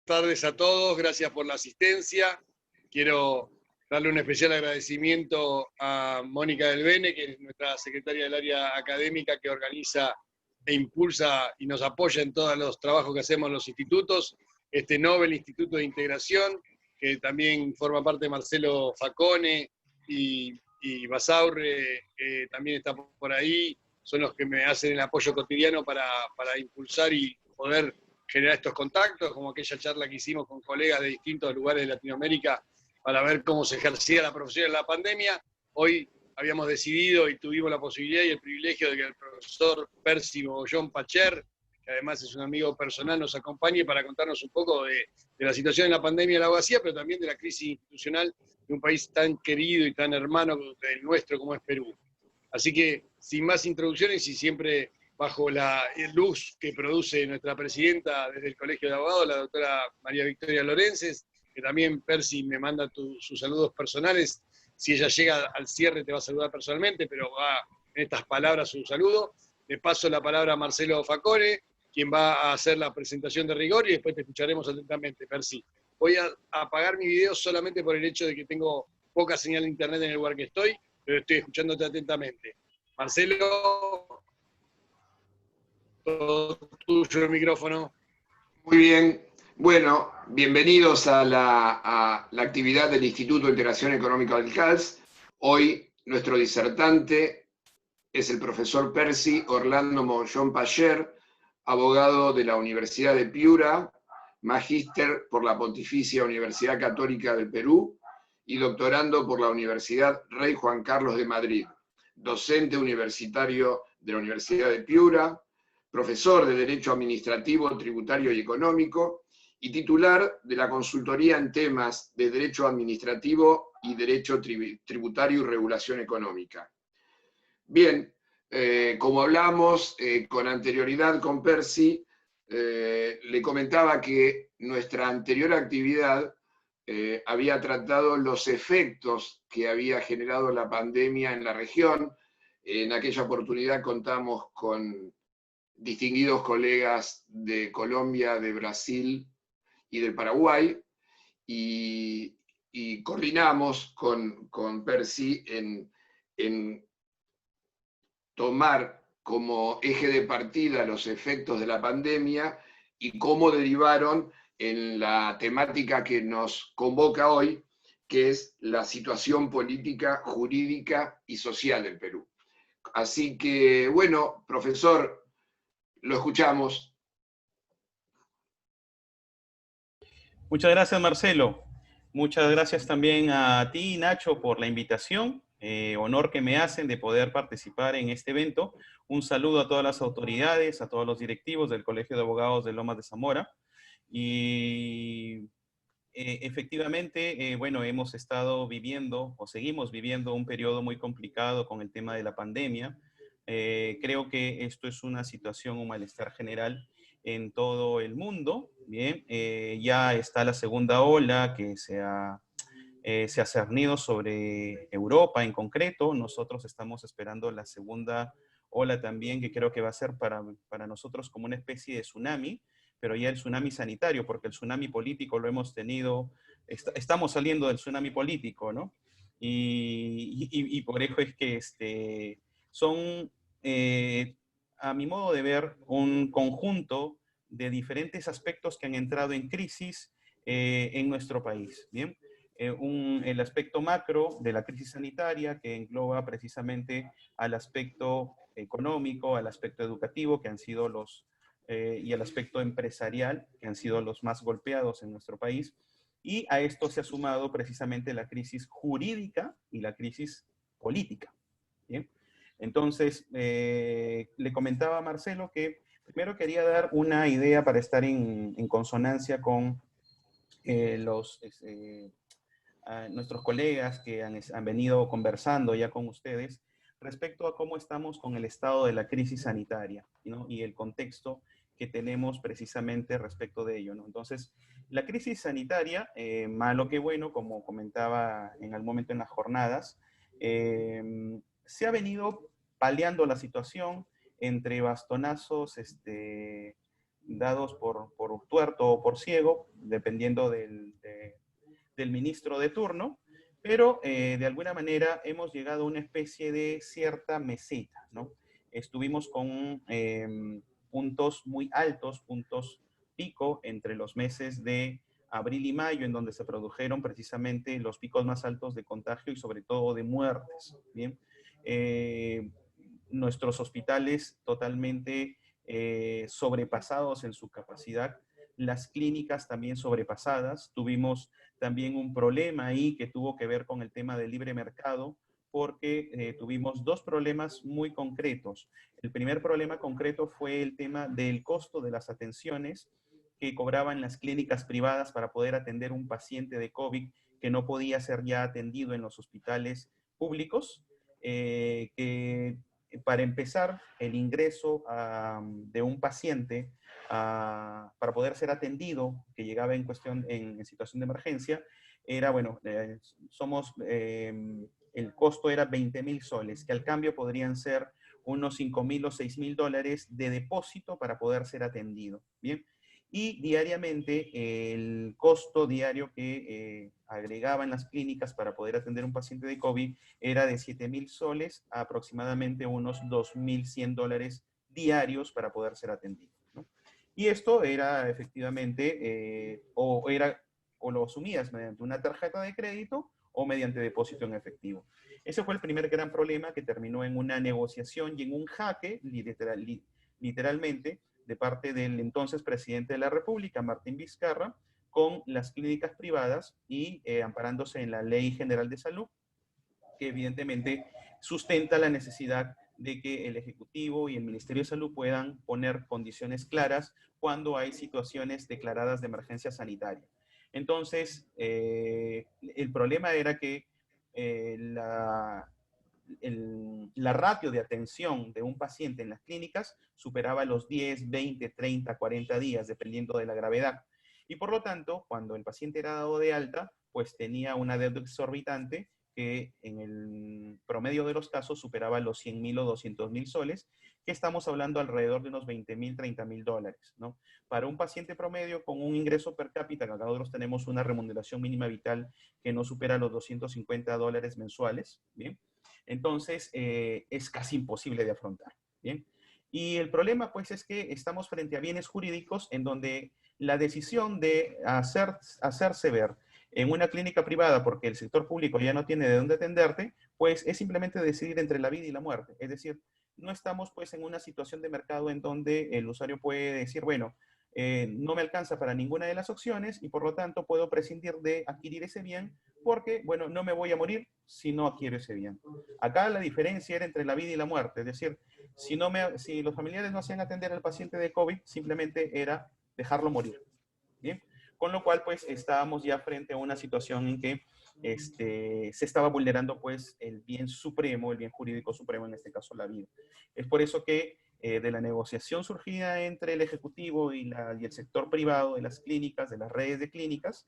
tardes a todos, gracias por la asistencia. Quiero darle un especial agradecimiento a Mónica del Bene, que es nuestra secretaria del área académica, que organiza e impulsa y nos apoya en todos los trabajos que hacemos en los institutos. Este Nobel Instituto de Integración, que también forma parte de Marcelo Facone y Basaurre, que también está por ahí, son los que me hacen el apoyo cotidiano para impulsar y poder generar estos contactos, como aquella charla que hicimos con colegas de distintos lugares de Latinoamérica para ver cómo se ejercía la profesión en la pandemia. Hoy habíamos decidido y tuvimos la posibilidad y el privilegio de que el profesor Percy Mogollón Pacher, que además es un amigo personal, nos acompañe para contarnos un poco de la situación en la pandemia de la abogacía, pero también de la crisis institucional de un país tan querido y tan hermano del nuestro como es Perú. Así que, sin más introducciones y siempre bajo la luz que produce nuestra presidenta desde el Colegio de Abogados, la doctora María Victoria Lorences, que también Percy me manda sus saludos personales. Si ella llega al cierre te va a saludar personalmente, pero va en estas palabras su saludo. Le paso la palabra a Marcelo Facone, quien va a hacer la presentación de rigor y después te escucharemos atentamente, Percy. Voy a apagar mi video solamente por el hecho de que tengo poca señal de internet en el lugar que estoy, pero estoy escuchándote atentamente. Marcelo, todo tuyo el micrófono. Muy bien. Bueno, bienvenidos a la actividad del Instituto de Integración Económica del CALS. Hoy nuestro disertante es el profesor Percy Orlando Mogollón Pacher, abogado de la Universidad de Piura, magíster por la Pontificia Universidad Católica del Perú y doctorando por la Universidad Rey Juan Carlos de Madrid, docente universitario de la Universidad de Piura, profesor de Derecho Administrativo, Tributario y Económico, y titular de la consultoría en temas de Derecho Administrativo y Derecho Tributario y Regulación Económica. Bien, como hablamos con anterioridad con Percy, le comentaba que nuestra anterior actividad había tratado los efectos que había generado la pandemia en la región. En aquella oportunidad contamos con distinguidos colegas de Colombia, de Brasil y del Paraguay, y coordinamos con Percy en tomar como eje de partida los efectos de la pandemia y cómo derivaron en la temática que nos convoca hoy, que es la situación política, jurídica y social del Perú. Así que, bueno, profesor, lo escuchamos. Muchas gracias, Marcelo. Muchas gracias también a ti, Nacho, por la invitación. Honor que me hacen de poder participar en este evento. Un saludo a todas las autoridades, a todos los directivos del Colegio de Abogados de Lomas de Zamora. Y efectivamente, bueno, hemos estado viviendo o seguimos viviendo un periodo muy complicado con el tema de la pandemia. Creo que esto es una situación, un malestar general en todo el mundo. Bien, ya está la segunda ola que se ha cernido sobre Europa en concreto. Nosotros estamos esperando la segunda ola también, que creo que va a ser para nosotros como una especie de tsunami, pero ya el tsunami sanitario, porque el tsunami político lo hemos tenido, estamos saliendo del tsunami político, ¿no? Y por eso es que son, a mi modo de ver, un conjunto de diferentes aspectos que han entrado en crisis en nuestro país, ¿bien? El aspecto macro de la crisis sanitaria, que engloba precisamente al aspecto económico, al aspecto educativo, que han sido y al aspecto empresarial, que han sido los más golpeados en nuestro país. Y a esto se ha sumado precisamente la crisis jurídica y la crisis política. ¿Bien? Entonces, le comentaba a Marcelo que primero quería dar una idea para estar en consonancia con nuestros colegas que han venido conversando ya con ustedes respecto a cómo estamos con el estado de la crisis sanitaria, ¿no? Y el contexto que tenemos precisamente respecto de ello, ¿no? Entonces, la crisis sanitaria, malo que bueno, como comentaba en algún momento en las jornadas, se ha venido paliando la situación entre bastonazos dados por tuerto o por ciego, dependiendo del ministro de turno, pero de alguna manera hemos llegado a una especie de cierta meseta, ¿no? Estuvimos con puntos muy altos, puntos pico entre los meses de abril y mayo, en donde se produjeron precisamente los picos más altos de contagio y sobre todo de muertes, ¿bien? Nuestros hospitales totalmente sobrepasados en su capacidad, las clínicas también sobrepasadas. Tuvimos también un problema ahí que tuvo que ver con el tema del libre mercado, porque tuvimos dos problemas muy concretos. El primer problema concreto fue el tema del costo de las atenciones que cobraban las clínicas privadas para poder atender un paciente de COVID que no podía ser ya atendido en los hospitales públicos, que para empezar, el ingreso de un paciente para poder ser atendido, que llegaba en cuestión, en situación de emergencia, era, bueno, el costo era 20.000 soles, que al cambio podrían ser unos 5.000 o 6.000 dólares de depósito para poder ser atendido. Bien. Y diariamente el costo diario que agregaban las clínicas para poder atender a un paciente de COVID era de 7.000 soles a aproximadamente unos 2.100 dólares diarios para poder ser atendido, ¿no? Y esto era efectivamente, o lo asumías mediante una tarjeta de crédito o mediante depósito en efectivo. Ese fue el primer gran problema que terminó en una negociación y en un jaque, literalmente, de parte del entonces presidente de la República, Martín Vizcarra, con las clínicas privadas y amparándose en la Ley General de Salud, que evidentemente sustenta la necesidad de que el Ejecutivo y el Ministerio de Salud puedan poner condiciones claras cuando hay situaciones declaradas de emergencia sanitaria. Entonces, el problema era que la ratio de atención de un paciente en las clínicas superaba los 10, 20, 30, 40 días, dependiendo de la gravedad. Y por lo tanto, cuando el paciente era dado de alta, pues tenía una deuda exorbitante que en el promedio de los casos superaba los 100.000 o 200.000 soles, que estamos hablando alrededor de unos 20.000, 30.000 dólares, ¿no? Para un paciente promedio con un ingreso per cápita, que acá nosotros tenemos una remuneración mínima vital que no supera los 250 dólares mensuales, ¿bien? Entonces, es casi imposible de afrontar, ¿bien? Y el problema, pues, es que estamos frente a bienes jurídicos en donde la decisión de hacerse ver en una clínica privada porque el sector público ya no tiene de dónde atenderte, pues es simplemente decidir entre la vida y la muerte. Es decir, no estamos pues en una situación de mercado en donde el usuario puede decir, bueno, no me alcanza para ninguna de las opciones y por lo tanto puedo prescindir de adquirir ese bien porque, bueno, no me voy a morir si no adquiero ese bien. Acá la diferencia era entre la vida y la muerte. Es decir, si los familiares no hacían atender al paciente de COVID, simplemente era dejarlo morir. ¿Bien? Con lo cual, pues, estábamos ya frente a una situación en que se estaba vulnerando, pues, el bien supremo, el bien jurídico supremo, en este caso, la vida. Es por eso que de la negociación surgida entre el Ejecutivo y el sector privado de las clínicas, de las redes de clínicas,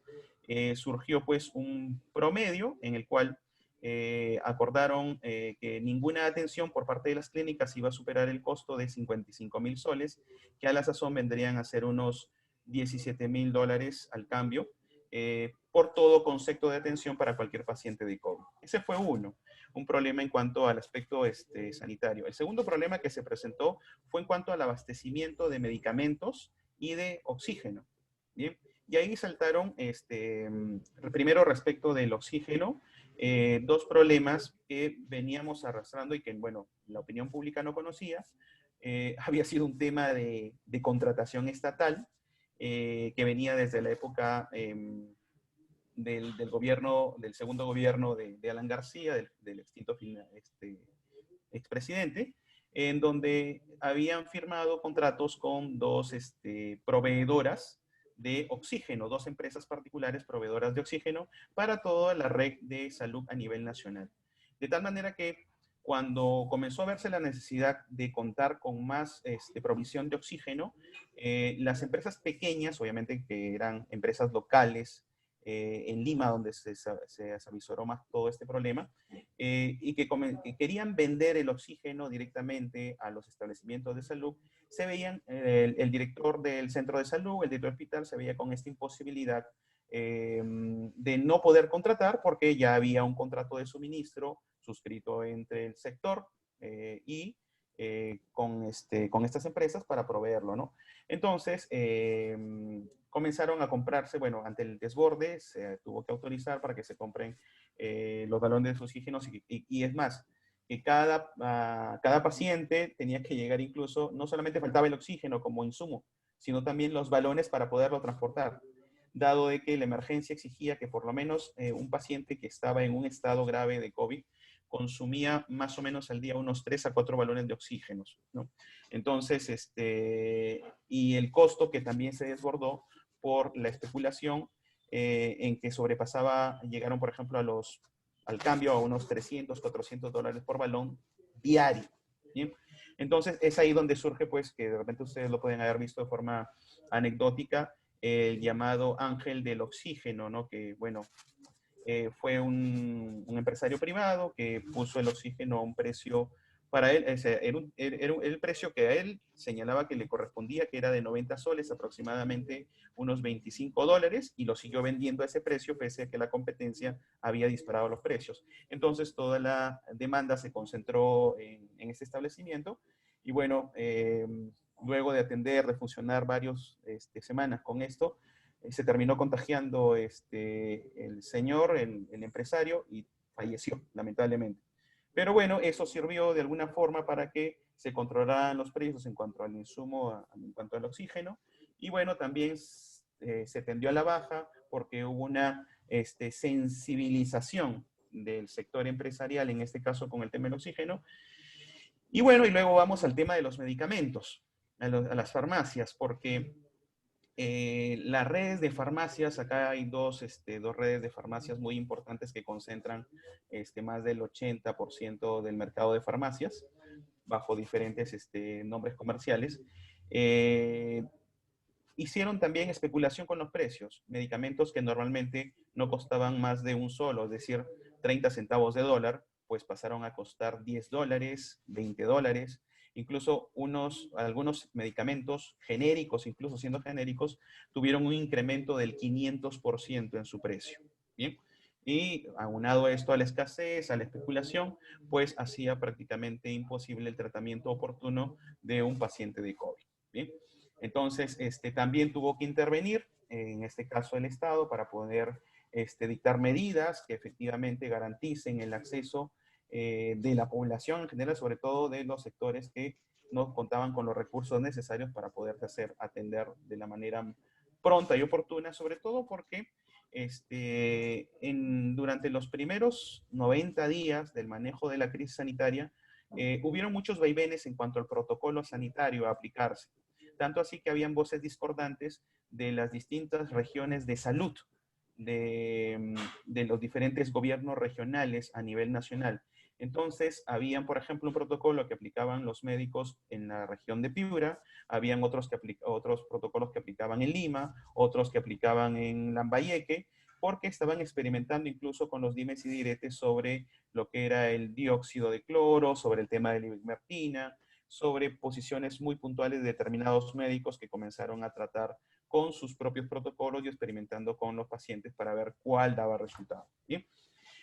surgió, pues, un promedio en el cual acordaron que ninguna atención por parte de las clínicas iba a superar el costo de 55.000 soles, que a la sazón vendrían a ser unos 17.000 dólares al cambio, por todo concepto de atención para cualquier paciente de COVID. Ese fue un problema en cuanto al aspecto sanitario. El segundo problema que se presentó fue en cuanto al abastecimiento de medicamentos y de oxígeno. ¿Bien? Y ahí saltaron, primero respecto del oxígeno, dos problemas que veníamos arrastrando y que, bueno, la opinión pública no conocía. Había sido un tema de contratación estatal, que venía desde la época del gobierno, del segundo gobierno de Alan García, del extinto expresidente, en donde habían firmado contratos con dos proveedoras de oxígeno, dos empresas particulares proveedoras de oxígeno para toda la red de salud a nivel nacional. De tal manera que cuando comenzó a verse la necesidad de contar con más provisión de oxígeno, las empresas pequeñas, obviamente que eran empresas locales, en Lima, donde se avisoró más todo este problema, y que querían vender el oxígeno directamente a los establecimientos de salud. Se veían, el director del centro de salud, el director del hospital, se veía con esta imposibilidad de no poder contratar porque ya había un contrato de suministro suscrito entre el sector y con estas empresas para proveerlo, ¿no? Entonces, comenzaron a comprarse, bueno, ante el desborde, se tuvo que autorizar para que se compren los balones de oxígeno y es más, que cada paciente tenía que llegar incluso, no solamente faltaba el oxígeno como insumo, sino también los balones para poderlo transportar, dado de que la emergencia exigía que por lo menos un paciente que estaba en un estado grave de COVID consumía más o menos al día unos 3 a 4 balones de oxígeno, ¿no? Entonces, y el costo que también se desbordó por la especulación en que sobrepasaba, llegaron por ejemplo al cambio a unos 300, 400 dólares por balón diario, ¿bien? Entonces es ahí donde surge, pues, que de repente ustedes lo pueden haber visto de forma anecdótica, el llamado ángel del oxígeno, ¿no? Que, bueno, fue un empresario privado que puso el oxígeno a un precio para él, era el precio que a él señalaba que le correspondía, que era de 90 soles, aproximadamente unos 25 dólares, y lo siguió vendiendo a ese precio, pese a que la competencia había disparado los precios. Entonces, toda la demanda se concentró en este establecimiento, y bueno, luego de atender, de funcionar varias semanas con esto, se terminó contagiando el señor, el empresario, y falleció, lamentablemente. Pero bueno, eso sirvió de alguna forma para que se controlaran los precios en cuanto al insumo, en cuanto al oxígeno. Y bueno, también se tendió a la baja porque hubo una sensibilización del sector empresarial, en este caso con el tema del oxígeno. Y bueno, y luego vamos al tema de los medicamentos, a las farmacias, porque las redes de farmacias, acá hay dos redes de farmacias muy importantes que concentran más del 80% del mercado de farmacias, bajo diferentes nombres comerciales. Hicieron también especulación con los precios, medicamentos que normalmente no costaban más de un solo, es decir, 30 centavos de dólar, pues pasaron a costar 10 dólares, 20 dólares, incluso algunos medicamentos genéricos, incluso siendo genéricos, tuvieron un incremento del 500% en su precio. ¿Bien? Y aunado esto a la escasez, a la especulación, pues hacía prácticamente imposible el tratamiento oportuno de un paciente de COVID. ¿Bien? Entonces, también tuvo que intervenir, en este caso el Estado, para poder dictar medidas que efectivamente garanticen el acceso de la población en general, sobre todo de los sectores que no contaban con los recursos necesarios para poderse atender de la manera pronta y oportuna, sobre todo porque durante los primeros 90 días del manejo de la crisis sanitaria, hubieron muchos vaivenes en cuanto al protocolo sanitario a aplicarse. Tanto así que habían voces discordantes de las distintas regiones de salud, de los diferentes gobiernos regionales a nivel nacional. Entonces, habían, por ejemplo, un protocolo que aplicaban los médicos en la región de Piura, habían otros protocolos que aplicaban en Lima, otros que aplicaban en Lambayeque, porque estaban experimentando incluso con los dimes y diretes sobre lo que era el dióxido de cloro, sobre el tema de la ivermectina, sobre posiciones muy puntuales de determinados médicos que comenzaron a tratar con sus propios protocolos y experimentando con los pacientes para ver cuál daba resultado. ¿Bien?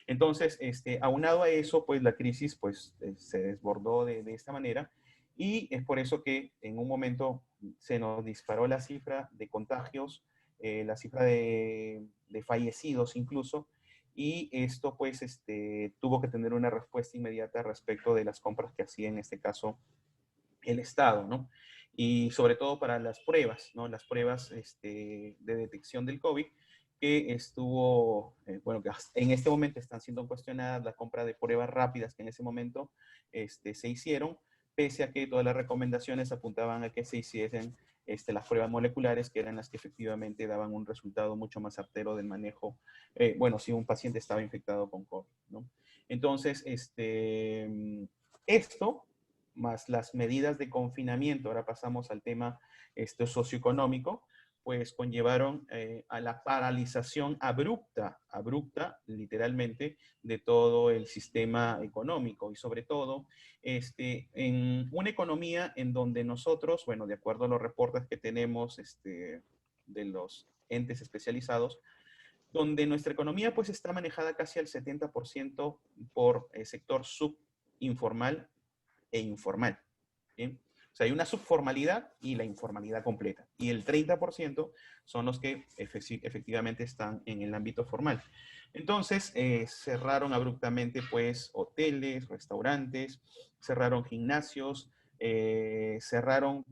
Entonces, aunado a eso, pues la crisis pues, se desbordó de esta manera, y es por eso que en un momento se nos disparó la cifra de contagios, la cifra de fallecidos incluso, y esto pues tuvo que tener una respuesta inmediata respecto de las compras que hacía en este caso el Estado, ¿no? Y sobre todo para las pruebas, ¿no? Las pruebas de detección del COVID, que estuvo, bueno, que en este momento están siendo cuestionadas la compra de pruebas rápidas que en ese momento se hicieron, pese a que todas las recomendaciones apuntaban a que se hiciesen las pruebas moleculares, que eran las que efectivamente daban un resultado mucho más certero del manejo, bueno, si un paciente estaba infectado con COVID, ¿no? Entonces, esto más las medidas de confinamiento, ahora pasamos al tema socioeconómico, pues conllevaron a la paralización abrupta literalmente, de todo el sistema económico y sobre todo en una economía en donde nosotros, bueno, de acuerdo a los reportes que tenemos de los entes especializados, donde nuestra economía pues está manejada casi al 70% por sector subinformal e informal. ¿Bien? O sea, hay una subformalidad y la informalidad completa. Y el 30% son los que efectivamente están en el ámbito formal. Entonces, cerraron abruptamente pues hoteles, restaurantes, cerraron gimnasios, cerraron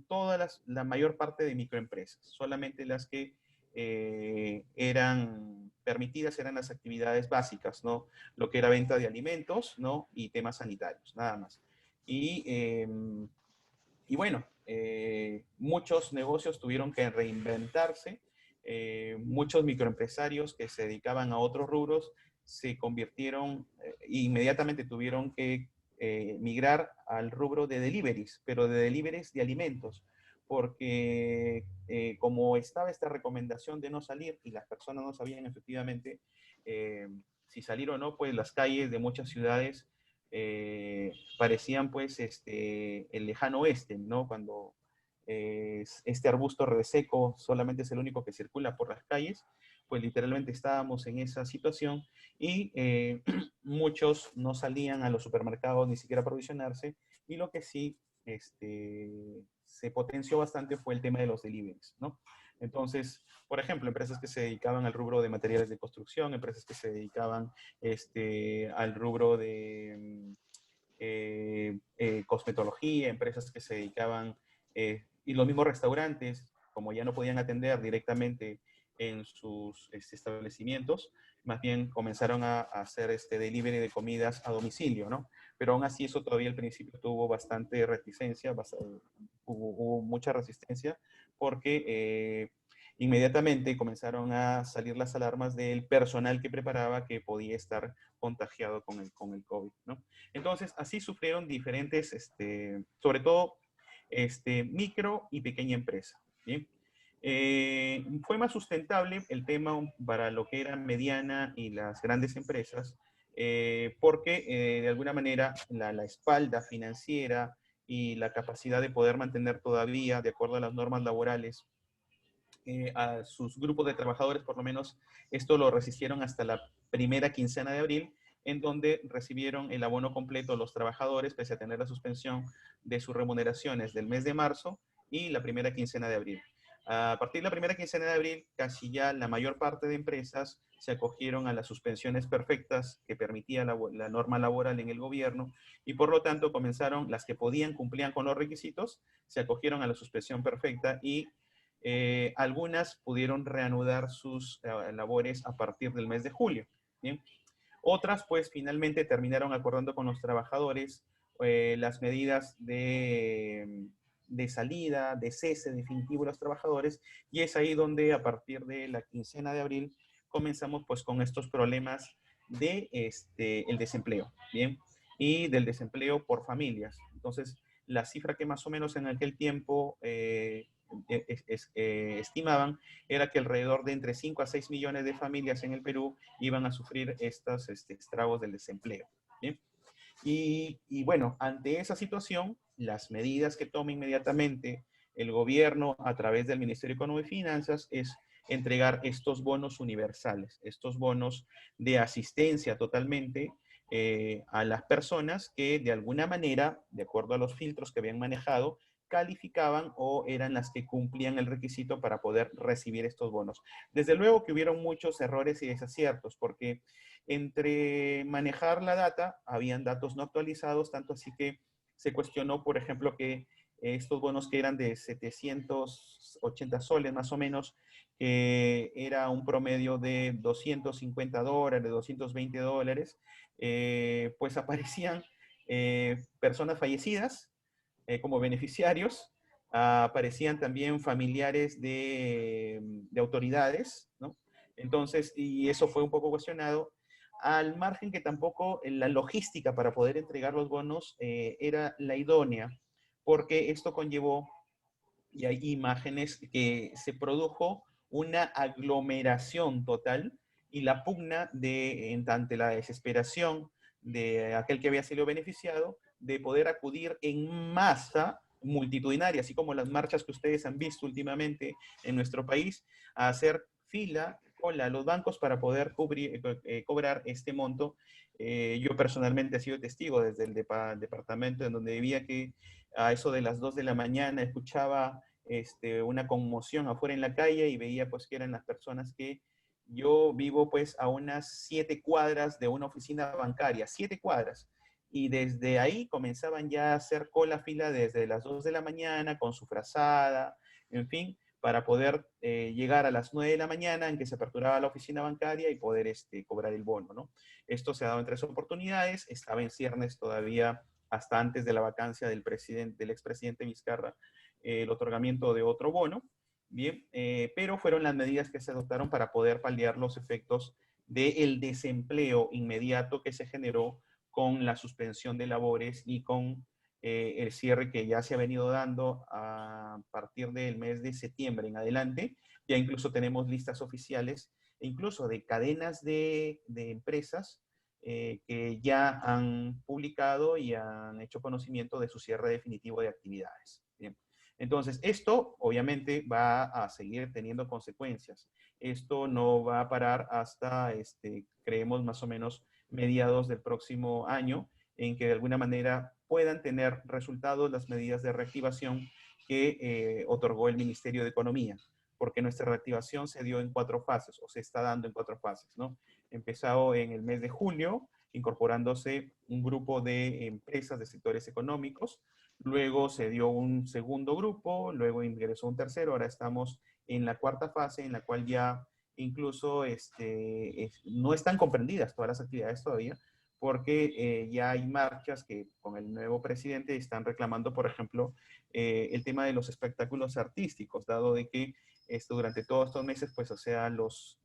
la mayor parte de microempresas. Solamente las que eran permitidas eran las actividades básicas, ¿no? Lo que era venta de alimentos, ¿no? Y temas sanitarios, nada más. Y bueno, muchos negocios tuvieron que reinventarse, muchos microempresarios que se dedicaban a otros rubros se convirtieron, inmediatamente tuvieron que migrar al rubro de deliveries, pero de deliveries de alimentos, porque como estaba esta recomendación de no salir y las personas no sabían efectivamente si salir o no, pues las calles de muchas ciudades parecían pues el lejano oeste, ¿no? Cuando este arbusto reseco solamente es el único que circula por las calles, pues literalmente estábamos en esa situación y muchos no salían a los supermercados ni siquiera a aprovisionarse, y lo que sí se potenció bastante fue el tema de los deliveries, ¿no? Entonces, por ejemplo, empresas que se dedicaban al rubro de materiales de construcción, empresas que se dedicaban al rubro de cosmetología, empresas que se dedicaban, y los mismos restaurantes, como ya no podían atender directamente en sus establecimientos, más bien comenzaron a hacer delivery de comidas a domicilio, ¿no? Pero aún así eso todavía al principio tuvo bastante reticencia, hubo mucha resistencia, porque inmediatamente comenzaron a salir las alarmas del personal que preparaba que podía estar contagiado con el COVID, ¿no? Entonces, así sufrieron diferentes, sobre todo, micro y pequeña empresa, ¿bien? Fue más sustentable el tema para lo que eran mediana y las grandes empresas, porque de alguna manera la espalda financiera y la capacidad de poder mantener todavía, de acuerdo a las normas laborales, a sus grupos de trabajadores, por lo menos esto lo resistieron hasta la primera quincena de abril, en donde recibieron el abono completo los trabajadores, pese a tener la suspensión de sus remuneraciones del mes de marzo y la primera quincena de abril. A partir de la primera quincena de abril, casi ya la mayor parte de empresas se acogieron a las suspensiones perfectas que permitía la norma laboral en el gobierno, y por lo tanto comenzaron, las que podían, cumplían con los requisitos, se acogieron a la suspensión perfecta, y algunas pudieron reanudar sus labores a partir del mes de julio. ¿Bien? Otras, pues, finalmente terminaron acordando con los trabajadores las medidas de salida, de cese definitivo de los trabajadores, y es ahí donde a partir de la quincena de abril comenzamos pues con estos problemas de el desempleo, ¿bien? Y del desempleo por familias. Entonces, la cifra que más o menos en aquel tiempo estimaban era que alrededor de entre 5 a 6 millones de familias en el Perú iban a sufrir estos estragos del desempleo, ¿bien? Y bueno, ante esa situación, las medidas que toma inmediatamente el gobierno a través del Ministerio de Economía y Finanzas es entregar estos bonos universales, estos bonos de asistencia totalmente a las personas que de alguna manera, de acuerdo a los filtros que habían manejado, calificaban o eran las que cumplían el requisito para poder recibir estos bonos. Desde luego que hubieron muchos errores y desaciertos, porque entre manejar la data, habían datos no actualizados, tanto así que se cuestionó, por ejemplo, que estos bonos que eran de 780 soles más o menos, era un promedio de $250, $220, pues aparecían personas fallecidas como beneficiarios, aparecían también familiares de autoridades, ¿no? Entonces, y eso fue un poco cuestionado, al margen que tampoco la logística para poder entregar los bonos era la idónea, porque esto conllevó y hay imágenes que se produjo una aglomeración total y la pugna ante la desesperación de aquel que había sido beneficiado, de poder acudir en masa multitudinaria, así como las marchas que ustedes han visto últimamente en nuestro país, a hacer fila, cola a los bancos para poder cobrar este monto. Yo personalmente he sido testigo desde el departamento en donde vivía que a eso de las 2 de la mañana escuchaba una conmoción afuera en la calle y veía pues que eran las personas que yo vivo pues a unas 7 cuadras de una oficina bancaria, 7 cuadras. Y desde ahí comenzaban ya a hacer cola fila desde las 2 de la mañana con su frazada, en fin, para poder llegar a las 9 de la mañana en que se aperturaba la oficina bancaria y poder cobrar el bono, ¿no? Esto se ha dado en 3 oportunidades, estaba en ciernes todavía hasta antes de la vacancia del expresidente Vizcarra, el otorgamiento de otro bono, bien, pero fueron las medidas que se adoptaron para poder paliar los efectos del desempleo inmediato que se generó con la suspensión de labores y con el cierre que ya se ha venido dando a partir del mes de septiembre en adelante. Ya incluso tenemos listas oficiales, incluso de cadenas de empresas que ya han publicado y han hecho conocimiento de su cierre definitivo de actividades. Bien. Entonces, esto obviamente va a seguir teniendo consecuencias. Esto no va a parar hasta, creemos, más o menos mediados del próximo año, en que de alguna manera puedan tener resultados las medidas de reactivación que otorgó el Ministerio de Economía, porque nuestra reactivación se dio en 4 fases, o se está dando en 4 fases, ¿no? Empezado en el mes de julio, incorporándose un grupo de empresas de sectores económicos, luego se dio un segundo grupo, luego ingresó un tercero, ahora estamos en la 4ª fase, en la cual ya incluso no están comprendidas todas las actividades todavía, porque ya hay marchas que con el nuevo presidente están reclamando, por ejemplo, el tema de los espectáculos artísticos, dado de que durante todos estos meses, pues, o sea, los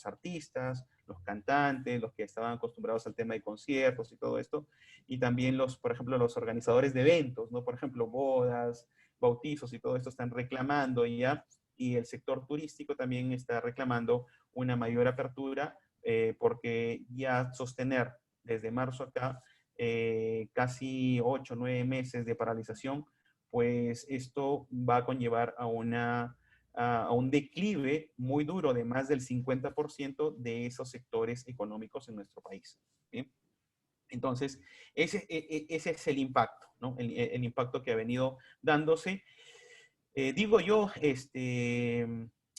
artistas, los cantantes, los que estaban acostumbrados al tema de conciertos y todo esto, y también por ejemplo, los organizadores de eventos, ¿no? Por ejemplo, bodas, bautizos y todo esto están reclamando ya, y el sector turístico también está reclamando una mayor apertura, porque ya sostener desde marzo acá casi 8 o 9 meses de paralización, pues esto va a conllevar a un declive muy duro de más del 50% de esos sectores económicos en nuestro país. ¿Sí? Entonces, ese es el impacto, ¿no? El impacto que ha venido dándose. Digo yo,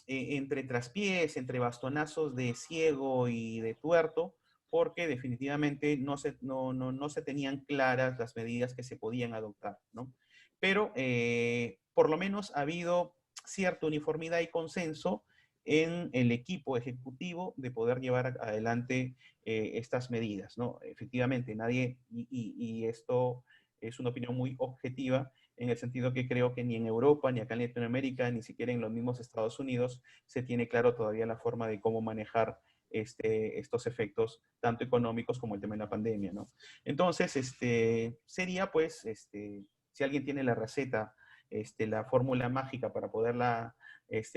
entre traspiés, entre bastonazos de ciego y de tuerto, porque definitivamente no se tenían claras las medidas que se podían adoptar, ¿no? Pero por lo menos ha habido cierta uniformidad y consenso en el equipo ejecutivo de poder llevar adelante estas medidas, ¿no? Efectivamente, nadie, y esto es una opinión muy objetiva, en el sentido que creo que ni en Europa, ni acá en Latinoamérica, ni siquiera en los mismos Estados Unidos, se tiene claro todavía la forma de cómo manejar estos efectos, tanto económicos como el tema de la pandemia, ¿no? Entonces, sería pues, si alguien tiene la receta, la fórmula mágica para poderla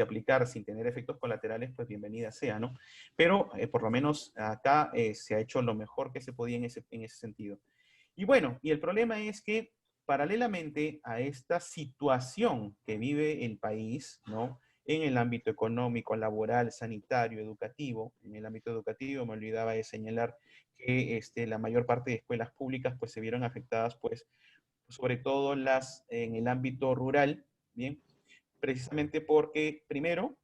aplicar sin tener efectos colaterales, pues bienvenida sea, ¿no? Pero por lo menos acá se ha hecho lo mejor que se podía en ese sentido. Y bueno, y el problema es que paralelamente a esta situación que vive el país, ¿no? En el ámbito económico, laboral, sanitario, educativo, en el ámbito educativo me olvidaba de señalar que la mayor parte de escuelas públicas pues se vieron afectadas pues sobre todo en el ámbito rural, ¿bien? Precisamente porque primero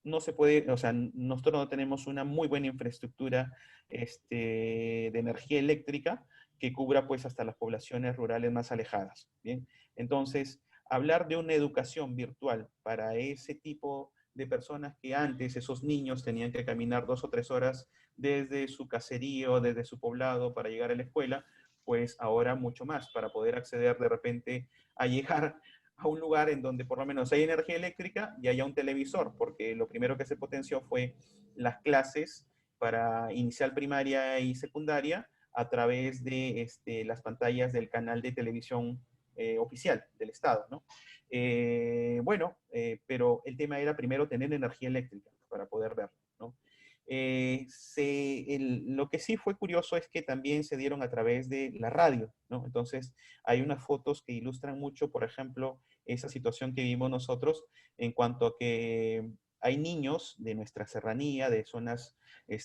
no se puede, o sea, nosotros no tenemos una muy buena infraestructura de energía eléctrica que cubra pues hasta las poblaciones rurales más alejadas, ¿bien? Entonces, hablar de una educación virtual para ese tipo de personas que antes esos niños tenían que caminar 2 o 3 horas desde su caserío, desde su poblado para llegar a la escuela, pues ahora mucho más para poder acceder de repente a llegar a un lugar en donde por lo menos hay energía eléctrica y haya un televisor, porque lo primero que se potenció fue las clases para inicial, primaria y secundaria a través de las pantallas del canal de televisión oficial del Estado, ¿no? Pero el tema era primero tener energía eléctrica para poder verlo, ¿no? Lo que sí fue curioso es que también se dieron a través de la radio, ¿no? Entonces, hay unas fotos que ilustran mucho, por ejemplo, esa situación que vimos nosotros en cuanto a que hay niños de nuestra serranía, de zonas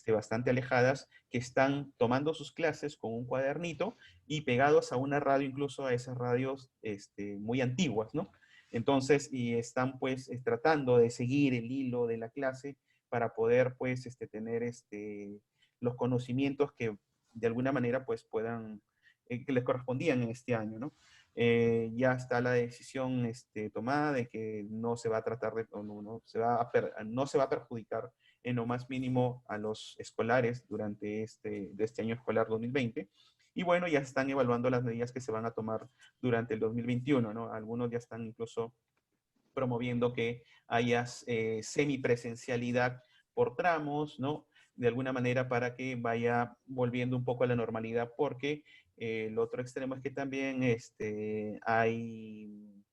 bastante alejadas, que están tomando sus clases con un cuadernito y pegados a una radio, incluso a esas radios muy antiguas, ¿no? Entonces, y están pues tratando de seguir el hilo de la clase para poder pues tener los conocimientos que de alguna manera pues puedan, que les correspondían en este año, ¿no? Ya está la decisión tomada de que no se va a tratar de, no se va a perjudicar en lo más mínimo a los escolares durante de este año escolar 2020. Y bueno, ya están evaluando las medidas que se van a tomar durante el 2021, ¿no? Algunos ya están incluso promoviendo que haya semipresencialidad por tramos, ¿no? De alguna manera para que vaya volviendo un poco a la normalidad, porque el otro extremo es que también hay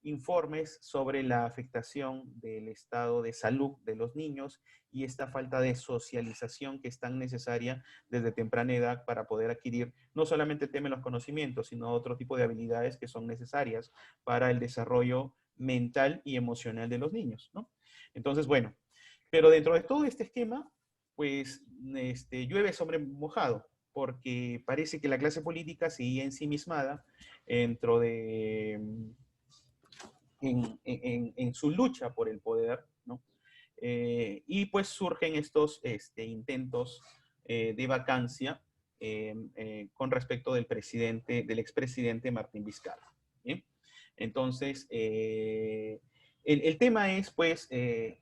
informes sobre la afectación del estado de salud de los niños y esta falta de socialización que es tan necesaria desde temprana edad para poder adquirir no solamente el tema de los conocimientos, sino otro tipo de habilidades que son necesarias para el desarrollo mental y emocional de los niños, ¿no? Entonces, bueno, pero dentro de todo este esquema, pues llueve sobre mojado, porque parece que la clase política seguía ensimismada dentro de en su lucha por el poder, ¿no? Y pues surgen estos intentos de vacancia con respecto del expresidente Martín Vizcarra. ¿Bien? Entonces, el tema es, pues,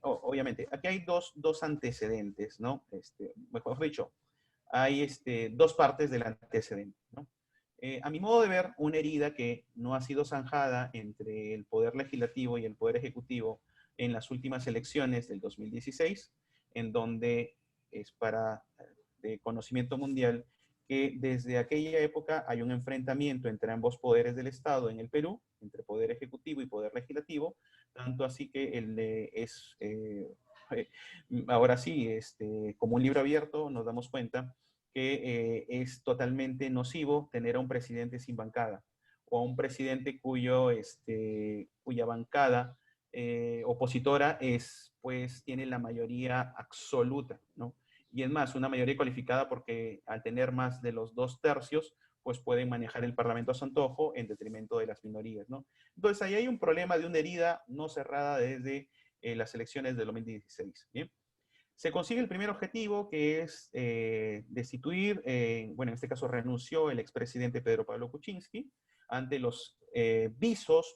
obviamente, aquí hay dos antecedentes, ¿no? Mejor dicho, hay dos partes del antecedente, ¿no? A mi modo de ver, una herida que no ha sido zanjada entre el Poder Legislativo y el Poder Ejecutivo en las últimas elecciones del 2016, en donde es de conocimiento mundial que desde aquella época hay un enfrentamiento entre ambos poderes del Estado en el Perú, entre Poder Ejecutivo y Poder Legislativo, tanto así que ahora sí, como un libro abierto, nos damos cuenta que es totalmente nocivo tener a un presidente sin bancada o a un presidente cuya bancada opositora pues, tiene la mayoría absoluta, ¿no? Y es más, una mayoría cualificada porque al tener más de los 2/3, pues pueden manejar el Parlamento a su antojo en detrimento de las minorías, ¿no? Entonces ahí hay un problema de una herida no cerrada desde las elecciones del 2016, ¿bien? Se consigue el primer objetivo, que es destituir, bueno, en este caso renunció el expresidente Pedro Pablo Kuczynski ante los visos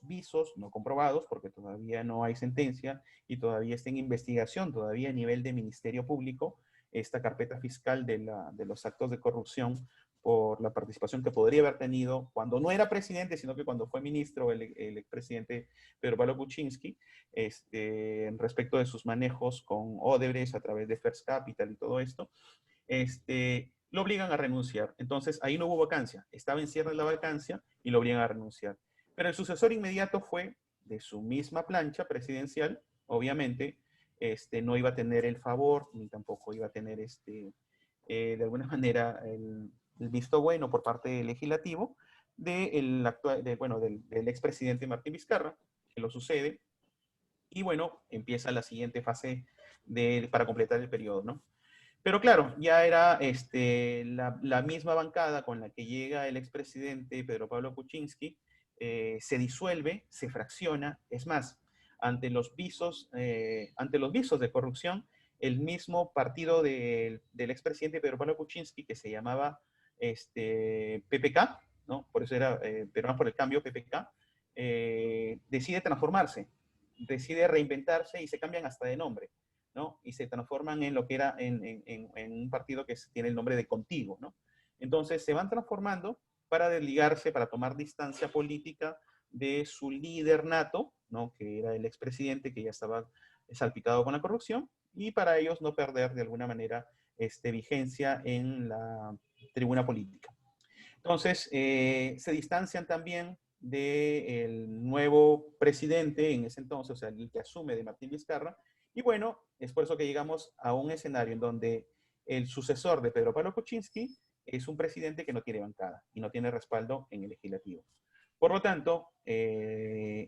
no comprobados, porque todavía no hay sentencia y todavía está en investigación, todavía a nivel de Ministerio Público, esta carpeta fiscal de los actos de corrupción por la participación que podría haber tenido cuando no era presidente, sino que cuando fue ministro el expresidente Pedro Pablo Kuczynski, respecto de sus manejos con Odebrecht a través de First Capital y todo esto, lo obligan a renunciar. Entonces, ahí no hubo vacancia. Estaba en cierre la vacancia y lo obligan a renunciar. Pero el sucesor inmediato fue de su misma plancha presidencial, obviamente, no iba a tener el favor, ni tampoco iba a tener, de alguna manera, el visto bueno por parte del legislativo del expresidente Martín Vizcarra, que lo sucede, y bueno, empieza la siguiente fase para completar el periodo, ¿no? Pero claro, ya era la misma bancada con la que llega el expresidente Pedro Pablo Kuczynski, se disuelve, se fracciona, es más, ante los visos de corrupción, el mismo partido del expresidente Pedro Pablo Kuczynski, que se llamaba PPK, ¿no? Por eso era Peruanos por el Cambio, PPK, decide transformarse, decide reinventarse y se cambian hasta de nombre, ¿no? Y se transforman en lo que era en un partido que tiene el nombre de Contigo, ¿no? Entonces se van transformando para desligarse, para tomar distancia política de su líder nato, ¿no? Que era el expresidente que ya estaba salpicado con la corrupción, y para ellos no perder de alguna manera vigencia en la tribuna política. Entonces, se distancian también del nuevo presidente en ese entonces, o sea, el que asume de Martín Vizcarra. Y bueno, es por eso que llegamos a un escenario en donde el sucesor de Pedro Pablo Kuczynski es un presidente que no tiene bancada y no tiene respaldo en el legislativo. Por lo tanto,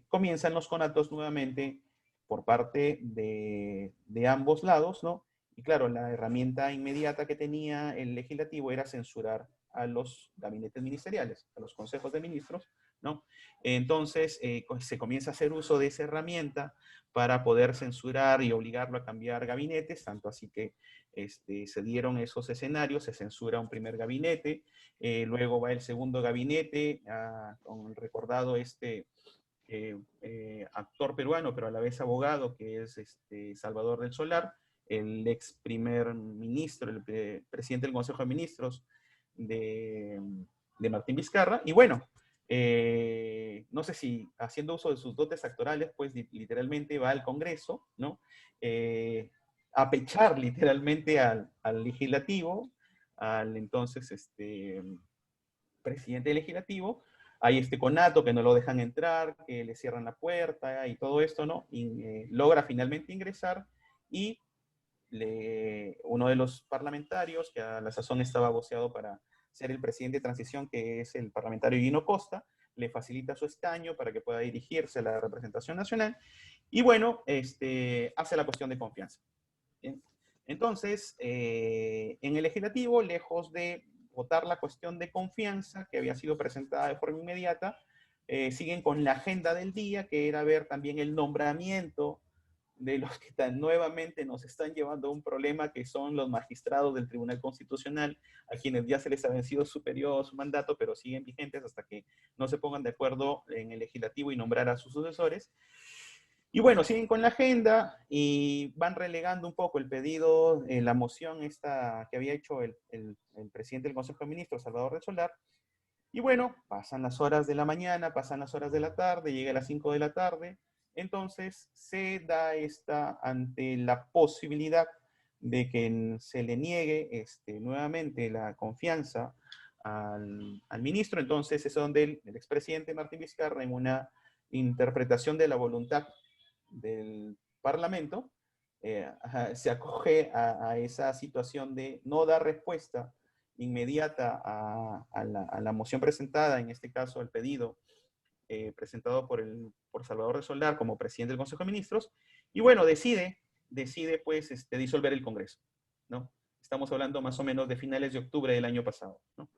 comienzan los conatos nuevamente por parte de ambos lados, ¿no? Y claro, la herramienta inmediata que tenía el legislativo era censurar a los gabinetes ministeriales, a los consejos de ministros, ¿no? Entonces, se comienza a hacer uso de esa herramienta para poder censurar y obligarlo a cambiar gabinetes, tanto así que se dieron esos escenarios, se censura un primer gabinete, luego va el segundo gabinete, con el recordado actor peruano, pero a la vez abogado, que es Salvador del Solar, el ex primer ministro, el presidente del Consejo de Ministros de Martín Vizcarra. Y bueno, no sé si haciendo uso de sus dotes actorales, pues literalmente va al Congreso, ¿no? A pechar literalmente al legislativo, al entonces presidente legislativo. Hay este conato que no lo dejan entrar, que le cierran la puerta y todo esto, ¿no? Y logra finalmente ingresar y uno de los parlamentarios, que a la sazón estaba voceado para ser el presidente de transición, que es el parlamentario Guino Costa, le facilita su escaño para que pueda dirigirse a la representación nacional. Y bueno, hace la cuestión de confianza. ¿Bien? Entonces, en el legislativo, lejos de votar la cuestión de confianza, que había sido presentada de forma inmediata, siguen con la agenda del día, que era ver también el nombramiento de los que nuevamente nos están llevando a un problema, que son los magistrados del Tribunal Constitucional, a quienes ya se les ha vencido su periodo, su mandato, pero siguen vigentes hasta que no se pongan de acuerdo en el legislativo y nombrar a sus sucesores. Y bueno, siguen con la agenda y van relegando un poco el pedido, la moción esta que había hecho el presidente del Consejo de Ministros, Salvador del Solar. Y bueno, pasan las horas de la mañana, pasan las horas de la tarde, llega a las 5 de la tarde. Entonces se da ante la posibilidad de que se le niegue nuevamente la confianza al ministro. Entonces es donde el expresidente Martín Vizcarra, en una interpretación de la voluntad del Parlamento, se acoge a esa situación de no dar respuesta inmediata a la moción presentada, en este caso el pedido presentado por Salvador de Solar como presidente del Consejo de Ministros, y bueno, decide pues disolver el Congreso, ¿no? Estamos hablando más o menos de finales de octubre del año pasado, ¿no?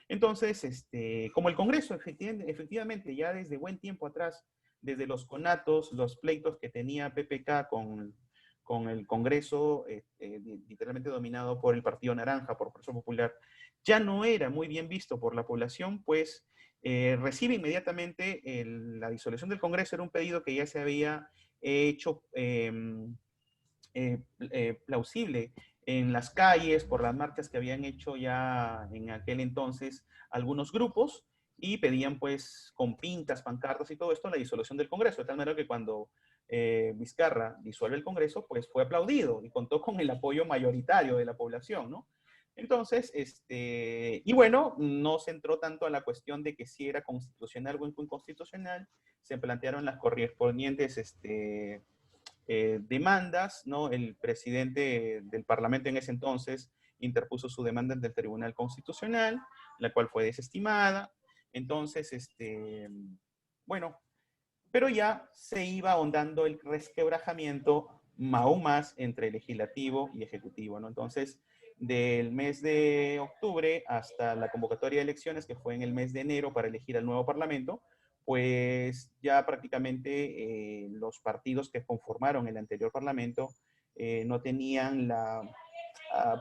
Entonces, como el Congreso efectivamente ya desde buen tiempo atrás, desde los conatos, los pleitos que tenía PPK con el Congreso, literalmente dominado por el Partido Naranja, por Fuerza Popular, ya no era muy bien visto por la población, pues recibe inmediatamente la disolución del Congreso. Era un pedido que ya se había hecho plausible en las calles, por las marchas que habían hecho ya en aquel entonces algunos grupos, y pedían pues con pintas, pancartas y todo esto la disolución del Congreso, de tal manera que cuando Vizcarra disuelve el Congreso, pues fue aplaudido y contó con el apoyo mayoritario de la población, ¿no? Entonces, y bueno, no se entró tanto a la cuestión de que si era constitucional o inconstitucional, se plantearon las correspondientes demandas, ¿no? El presidente del Parlamento en ese entonces interpuso su demanda ante el Tribunal Constitucional, la cual fue desestimada. Entonces, bueno, pero ya se iba ahondando el resquebrajamiento aún más entre legislativo y ejecutivo, ¿no? Entonces, del mes de octubre hasta la convocatoria de elecciones, que fue en el mes de enero para elegir al nuevo Parlamento, pues ya prácticamente los partidos que conformaron el anterior Parlamento no tenían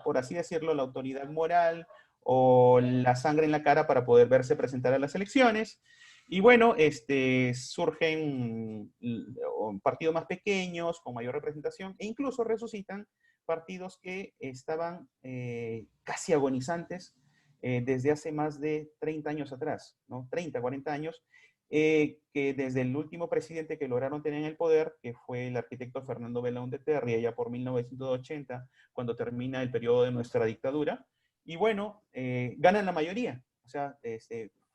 por así decirlo, la autoridad moral o la sangre en la cara para poder verse presentar a las elecciones. Y bueno, surgen partidos más pequeños, con mayor representación, e incluso resucitan partidos que estaban casi agonizantes desde hace más de 30 años atrás, ¿no? 30, 40 años, que desde el último presidente que lograron tener en el poder, que fue el arquitecto Fernando Belaúnde Terry, ya por 1980, cuando termina el periodo de nuestra dictadura, y bueno, ganan la mayoría, o sea,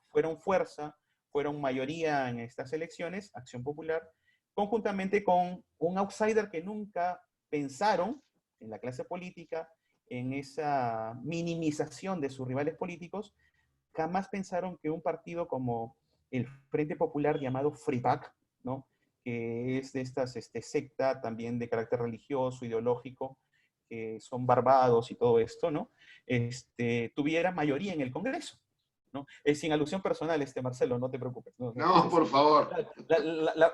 fueron fuerza fueron mayoría en estas elecciones, Acción Popular, conjuntamente con un outsider que nunca pensaron en la clase política, en esa minimización de sus rivales políticos, jamás pensaron que un partido como el Frente Popular llamado FRIPAC, ¿no? Que es de estas secta también de carácter religioso, ideológico, que son barbados y todo esto, ¿no? Tuviera mayoría en el Congreso, ¿no? Sin alusión personal, Marcelo, no te preocupes. No, no, No, por favor.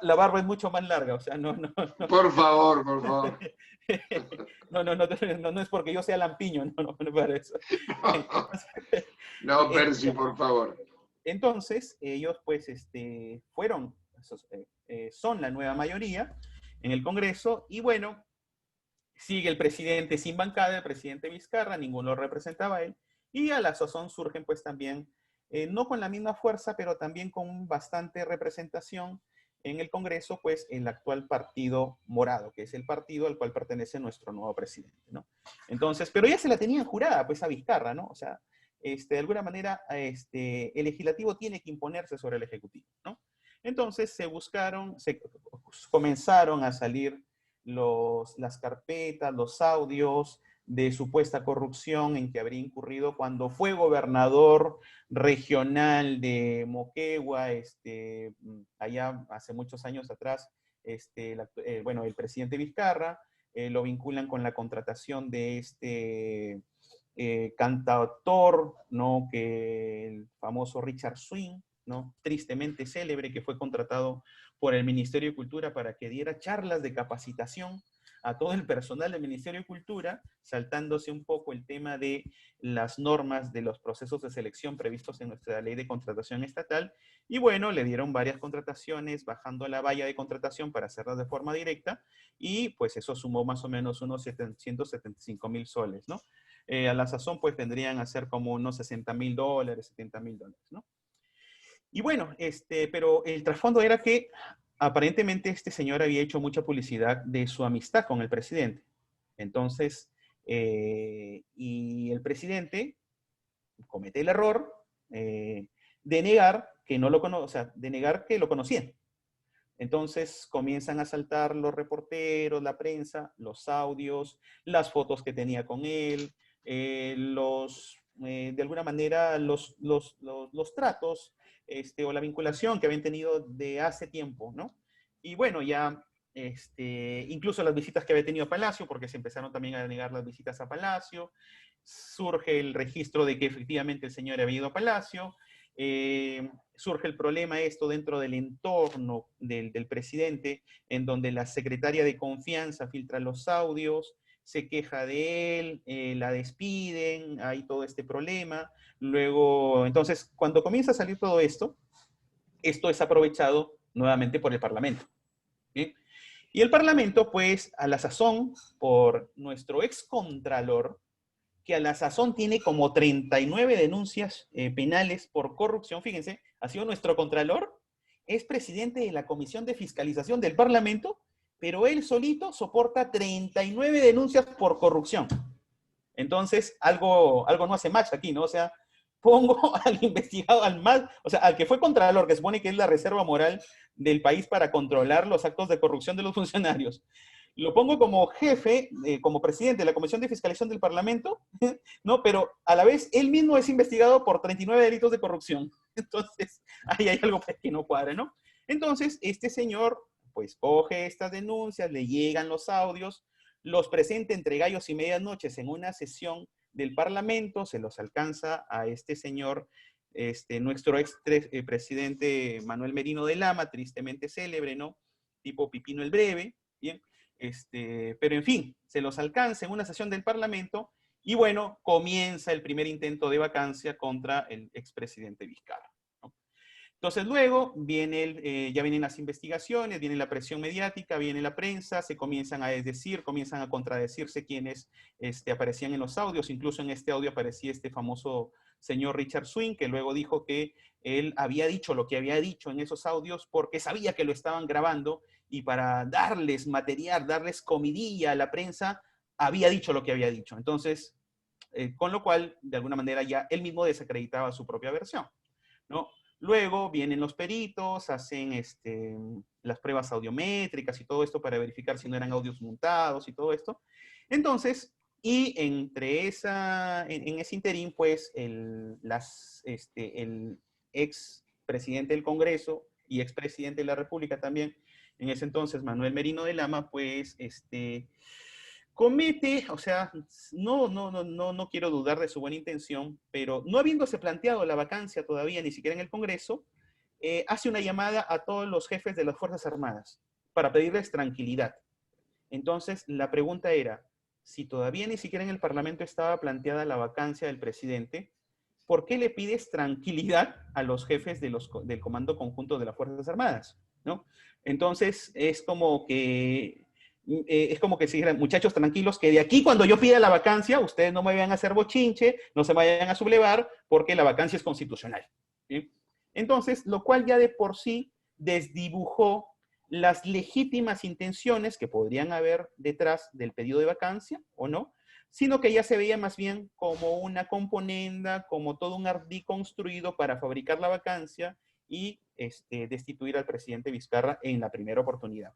La barba es mucho más larga, o sea, no. Por favor, por favor. No es porque yo sea lampiño, no para eso. No, Percy, por favor. Entonces, ellos pues fueron, son la nueva mayoría en el Congreso, y bueno, sigue el presidente sin bancada, el presidente Vizcarra, ninguno lo representaba a él, y a la sazón surgen pues también, no con la misma fuerza, pero también con bastante representación en el Congreso, pues el actual Partido Morado, que es el partido al cual pertenece nuestro nuevo presidente, ¿no? Entonces, pero ya se la tenían jurada pues a Vizcarra, ¿no? O sea, de alguna manera, el legislativo tiene que imponerse sobre el ejecutivo, ¿no? Entonces comenzaron a salir las carpetas, los audios de supuesta corrupción en que habría incurrido cuando fue gobernador regional de Moquegua, allá hace muchos años atrás, el presidente Vizcarra, lo vinculan con la contratación de cantautor, ¿no? Que el famoso Richard Swing, ¿no? Tristemente célebre, que fue contratado por el Ministerio de Cultura para que diera charlas de capacitación a todo el personal del Ministerio de Cultura, saltándose un poco el tema de las normas de los procesos de selección previstos en nuestra ley de contratación estatal, y bueno, le dieron varias contrataciones, bajando la valla de contratación para hacerlas de forma directa, y pues eso sumó más o menos unos 775,000 soles, ¿no? A la sazón pues tendrían a ser como unos $60,000, $70,000, ¿no? Y bueno, pero el trasfondo era que aparentemente este señor había hecho mucha publicidad de su amistad con el presidente. Entonces, y el presidente comete el error de negar que no lo conocía, o sea, de negar que lo conocían. Entonces comienzan a saltar los reporteros, la prensa, los audios, las fotos que tenía con él, de alguna manera los tratos o la vinculación que habían tenido de hace tiempo, ¿no? Y bueno, ya incluso las visitas que había tenido a Palacio, porque se empezaron también a negar las visitas a Palacio, surge el registro de que efectivamente el señor había ido a Palacio, surge el problema esto dentro del entorno del presidente, en donde la secretaria de confianza filtra los audios, se queja de él, la despiden, hay todo este problema. Luego, entonces, cuando comienza a salir todo esto, esto es aprovechado nuevamente por el Parlamento. ¿Bien? Y el Parlamento, pues, a la sazón, por nuestro excontralor, que a la sazón tiene como 39 denuncias penales por corrupción, fíjense, ha sido nuestro contralor, es presidente de la Comisión de Fiscalización del Parlamento, pero él solito soporta 39 denuncias por corrupción. Entonces, algo no hace match aquí, ¿no? O sea, pongo al investigado, al que fue contralor, que supone que es la reserva moral del país para controlar los actos de corrupción de los funcionarios. Lo pongo como jefe, como presidente de la Comisión de Fiscalización del Parlamento, ¿no? Pero a la vez él mismo es investigado por 39 delitos de corrupción. Entonces, ahí hay algo que no cuadra, ¿no? Entonces, este señor, pues, coge estas denuncias, le llegan los audios, los presenta entre gallos y medianoches en una sesión del Parlamento, se los alcanza a este señor, nuestro presidente Manuel Merino de Lama, tristemente célebre, ¿no? Tipo Pipino el Breve, ¿bien? Pero en fin, se los alcanza en una sesión del Parlamento y bueno, comienza el primer intento de vacancia contra el expresidente Vizcarra, ¿no? Entonces luego ya vienen las investigaciones, viene la presión mediática, viene la prensa, se comienzan a desdecir, comienzan a contradecirse quienes aparecían en los audios. Incluso en este audio aparecía este famoso señor Richard Swing, que luego dijo que él había dicho lo que había dicho en esos audios porque sabía que lo estaban grabando y para darles material, darles comidilla a la prensa, había dicho lo que había dicho. Entonces, con lo cual, de alguna manera ya él mismo desacreditaba su propia versión, ¿no? Luego vienen los peritos, hacen las pruebas audiométricas y todo esto para verificar si no eran audios montados y todo esto. Entonces, y entre en ese interín, pues, el ex presidente del Congreso y ex presidente de la República también, en ese entonces, Manuel Merino de Lama, pues, comete, o sea, no quiero dudar de su buena intención, pero no habiéndose planteado la vacancia todavía, ni siquiera en el Congreso, hace una llamada a todos los jefes de las Fuerzas Armadas para pedirles tranquilidad. Entonces, la pregunta era, si todavía ni siquiera en el Parlamento estaba planteada la vacancia del presidente, ¿por qué le pides tranquilidad a los jefes del Comando Conjunto de las Fuerzas Armadas? ¿No? Entonces, es como que si dijeran, muchachos, tranquilos, que de aquí cuando yo pida la vacancia, ustedes no me vayan a hacer bochinche, no se vayan a sublevar, porque la vacancia es constitucional. ¿Sí? Entonces, lo cual ya de por sí desdibujó las legítimas intenciones que podrían haber detrás del pedido de vacancia, o no, sino que ya se veía más bien como una componenda, como todo un ardí construido para fabricar la vacancia y destituir al presidente Vizcarra en la primera oportunidad.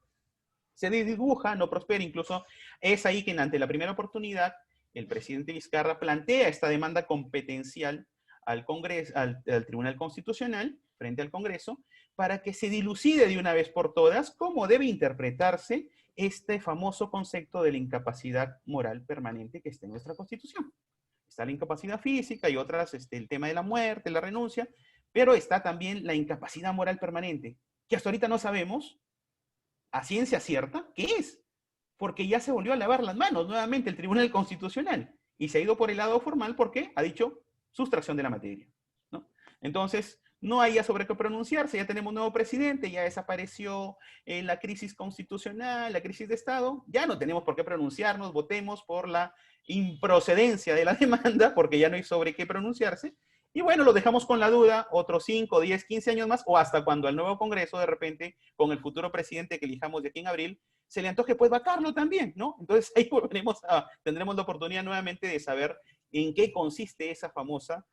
Se dibuja, no prospera, incluso es ahí que ante la primera oportunidad el presidente Vizcarra plantea esta demanda competencial al Congreso, al Tribunal Constitucional, frente al Congreso, para que se dilucide de una vez por todas cómo debe interpretarse este famoso concepto de la incapacidad moral permanente que está en nuestra Constitución. Está la incapacidad física y otras, el tema de la muerte, la renuncia, pero está también la incapacidad moral permanente, que hasta ahorita no sabemos a ciencia cierta qué es, porque ya se volvió a lavar las manos nuevamente el Tribunal Constitucional y se ha ido por el lado formal porque ha dicho sustracción de la materia, ¿no? Entonces, no hay ya sobre qué pronunciarse, ya tenemos un nuevo presidente, ya desapareció la crisis constitucional, la crisis de Estado, ya no tenemos por qué pronunciarnos, votemos por la improcedencia de la demanda, porque ya no hay sobre qué pronunciarse, y bueno, lo dejamos con la duda, otros 5, 10, 15 años más, o hasta cuando al nuevo Congreso, de repente, con el futuro presidente que elijamos de aquí en abril, se le antoje pues vacarlo también, ¿no? Entonces ahí tendremos la oportunidad nuevamente de saber en qué consiste esa famosa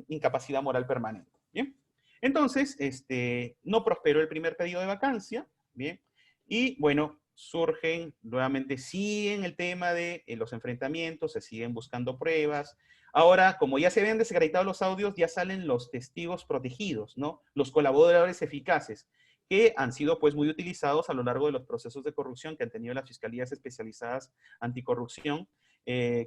incapacidad moral permanente. ¿Bien? Entonces, no prosperó el primer pedido de vacancia, ¿bien? Y bueno, surgen nuevamente, siguen el tema de los enfrentamientos, se siguen buscando pruebas. Ahora, como ya se habían desacreditado los audios, ya salen los testigos protegidos, ¿no? Los colaboradores eficaces, que han sido pues muy utilizados a lo largo de los procesos de corrupción que han tenido las fiscalías especializadas anticorrupción,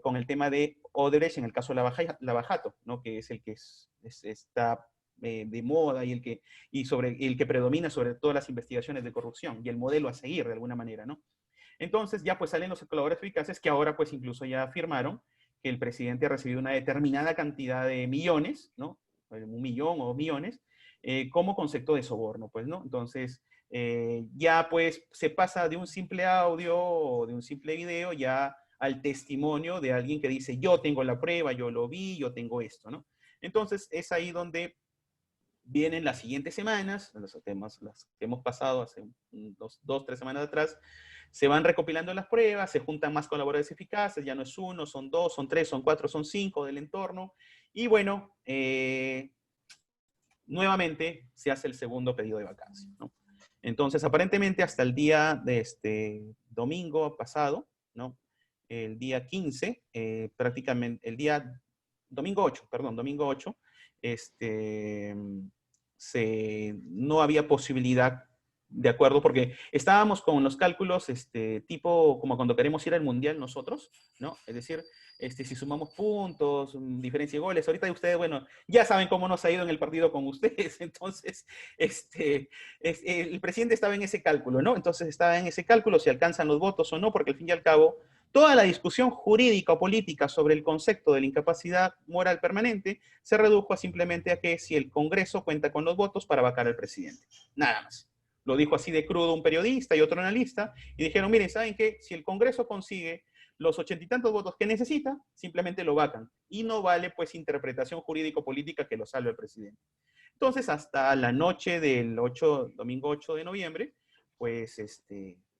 con el tema de Odebrecht en el caso de Lavajato, ¿no? Que es el que está de moda y sobre el que predomina sobre todas las investigaciones de corrupción y el modelo a seguir de alguna manera, ¿no? Entonces ya pues salen los colaboradores eficaces que ahora pues incluso ya afirmaron que el presidente ha recibido una determinada cantidad de millones, ¿no? 1 millón o millones, como concepto de soborno, pues, ¿no? Entonces, ya pues se pasa de un simple audio o de un simple video ya al testimonio de alguien que dice, yo tengo la prueba, yo lo vi, yo tengo esto, ¿no? Entonces, es ahí donde vienen las siguientes semanas, los temas las que hemos pasado hace 2, 3 semanas atrás, se van recopilando las pruebas, se juntan más colaboradores eficaces, ya no es 1, son 2, son 3, son 4, son 5 del entorno, y bueno, nuevamente se hace el segundo pedido de vacancia, ¿no? Entonces, aparentemente hasta el día de domingo pasado, ¿no? El día 15, prácticamente, domingo 8, no había posibilidad, de acuerdo, porque estábamos con los cálculos tipo como cuando queremos ir al mundial nosotros, ¿no? Es decir, si sumamos puntos, diferencia de goles, ahorita ustedes, bueno, ya saben cómo nos ha ido en el partido con ustedes, entonces, el presidente estaba en ese cálculo, ¿no? Entonces estaba en ese cálculo si alcanzan los votos o no, porque al fin y al cabo, toda la discusión jurídica o política sobre el concepto de la incapacidad moral permanente se redujo a simplemente a que si el Congreso cuenta con los votos para vacar al presidente. Nada más. Lo dijo así de crudo un periodista y otro analista, y dijeron, miren, ¿saben qué? Si el Congreso consigue los 80 y tantos votos que necesita, simplemente lo vacan. Y no vale, pues, interpretación jurídico-política que lo salve el presidente. Entonces, hasta la noche del domingo 8 de noviembre, pues,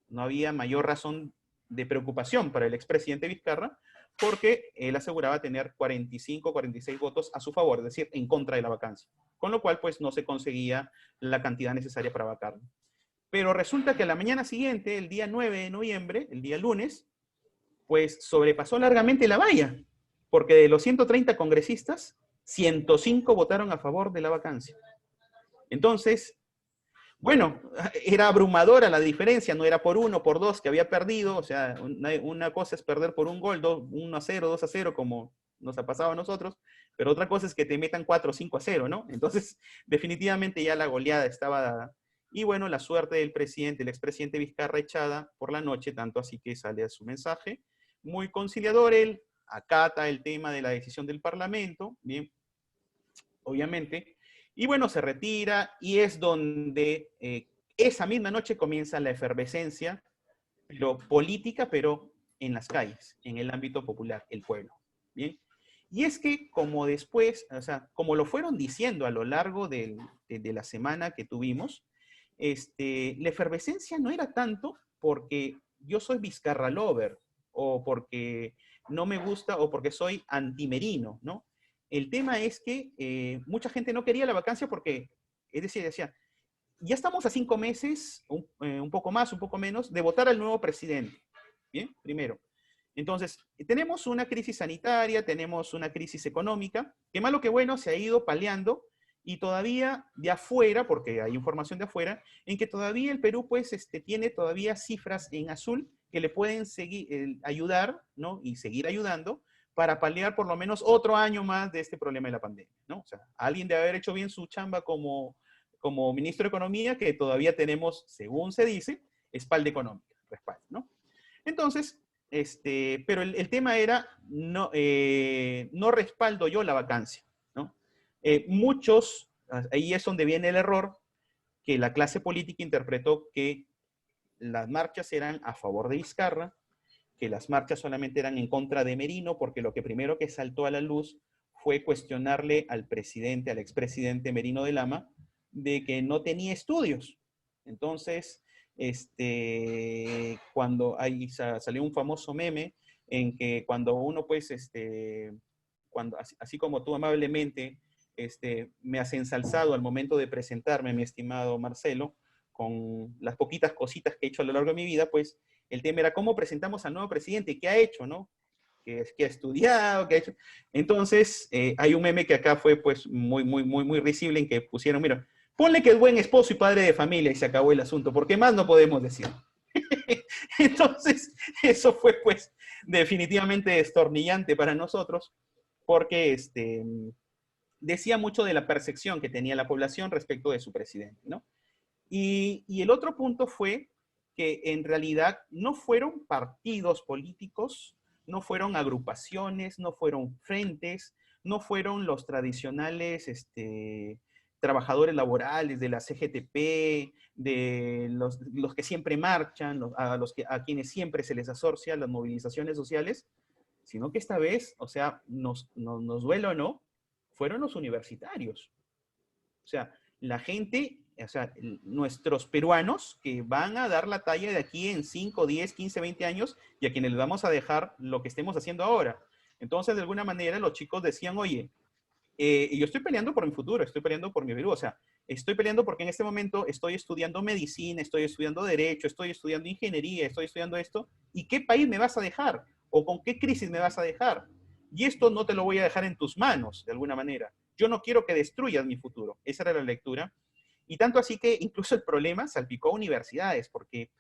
no había mayor razón de preocupación para el expresidente Vizcarra, porque él aseguraba tener 45, 46 votos a su favor, es decir, en contra de la vacancia. Con lo cual, pues, no se conseguía la cantidad necesaria para vacarlo. Pero resulta que a la mañana siguiente, el día 9 de noviembre, el día lunes, pues sobrepasó largamente la valla, porque de los 130 congresistas, 105 votaron a favor de la vacancia. Entonces, bueno, era abrumadora la diferencia, no era por 1, por 2 que había perdido, o sea, una cosa es perder por un gol, 1-0, 2-0, como nos ha pasado a nosotros, pero otra cosa es que te metan 4 o 5-0, ¿no? Entonces, definitivamente ya la goleada estaba dada. Y bueno, la suerte del presidente, el expresidente Vizcarra echada por la noche, tanto así que sale a su mensaje, muy conciliador, él acata el tema de la decisión del Parlamento, bien, obviamente, y bueno, se retira y es donde esa misma noche comienza la efervescencia, pero política, pero en las calles, en el ámbito popular, el pueblo, bien. Y es que como después, o sea, como lo fueron diciendo a lo largo de la semana que tuvimos, la efervescencia no era tanto porque yo soy Vizcarra lover, o porque no me gusta, o porque soy antimerino, ¿no? El tema es que mucha gente no quería la vacancia porque, es decir, decía, ya estamos a 5 meses, un poco más, un poco menos, de votar al nuevo presidente. Bien, primero. Entonces, tenemos una crisis sanitaria, tenemos una crisis económica, que malo que bueno se ha ido paliando, y todavía de afuera, porque hay información de afuera, en que todavía el Perú pues tiene todavía cifras en azul que le pueden seguir, ayudar, ¿no? Y seguir ayudando para paliar por lo menos otro año más de este problema de la pandemia, ¿no? O sea, alguien debe haber hecho bien su chamba como ministro de Economía, que todavía tenemos, según se dice, espalda económica, respaldo, ¿no? Entonces, pero el tema era, no, no respaldo yo la vacancia, ¿no? Muchos, ahí es donde viene el error, que la clase política interpretó que las marchas eran a favor de Vizcarra, que las marchas solamente eran en contra de Merino, porque lo que primero que saltó a la luz fue cuestionarle al presidente, al expresidente Merino de Lama, de que no tenía estudios. Entonces, cuando ahí salió un famoso meme en que cuando uno, pues, cuando, así como tú amablemente me has ensalzado al momento de presentarme, mi estimado Marcelo, con las poquitas cositas que he hecho a lo largo de mi vida, pues el tema era cómo presentamos al nuevo presidente, qué ha hecho, ¿no? Que ha estudiado, qué ha hecho. Entonces, hay un meme que acá fue pues muy risible en que pusieron, mira, ponle que es buen esposo y padre de familia y se acabó el asunto, porque más no podemos decir. Entonces, eso fue pues definitivamente destornillante para nosotros, porque decía mucho de la percepción que tenía la población respecto de su presidente, ¿no? Y el otro punto fue que en realidad no fueron partidos políticos, no fueron agrupaciones, no fueron frentes, no fueron los tradicionales trabajadores laborales de la CGTP, de los que siempre marchan, a quienes siempre se les asocia las movilizaciones sociales, sino que esta vez, o sea, nos duele o no, fueron los universitarios. O sea, la gente, o sea, nuestros peruanos que van a dar la talla de aquí en 5, 10, 15, 20 años y a quienes les vamos a dejar lo que estemos haciendo ahora. Entonces, de alguna manera, los chicos decían, oye, yo estoy peleando por mi futuro, estoy peleando por mi Perú, o sea, estoy peleando porque en este momento estoy estudiando medicina, estoy estudiando derecho, estoy estudiando ingeniería, estoy estudiando esto, ¿y qué país me vas a dejar? ¿O con qué crisis me vas a dejar? Y esto no te lo voy a dejar en tus manos, de alguna manera. Yo no quiero que destruyas mi futuro. Esa era la lectura. Y tanto así que incluso el problema salpicó a universidades, porque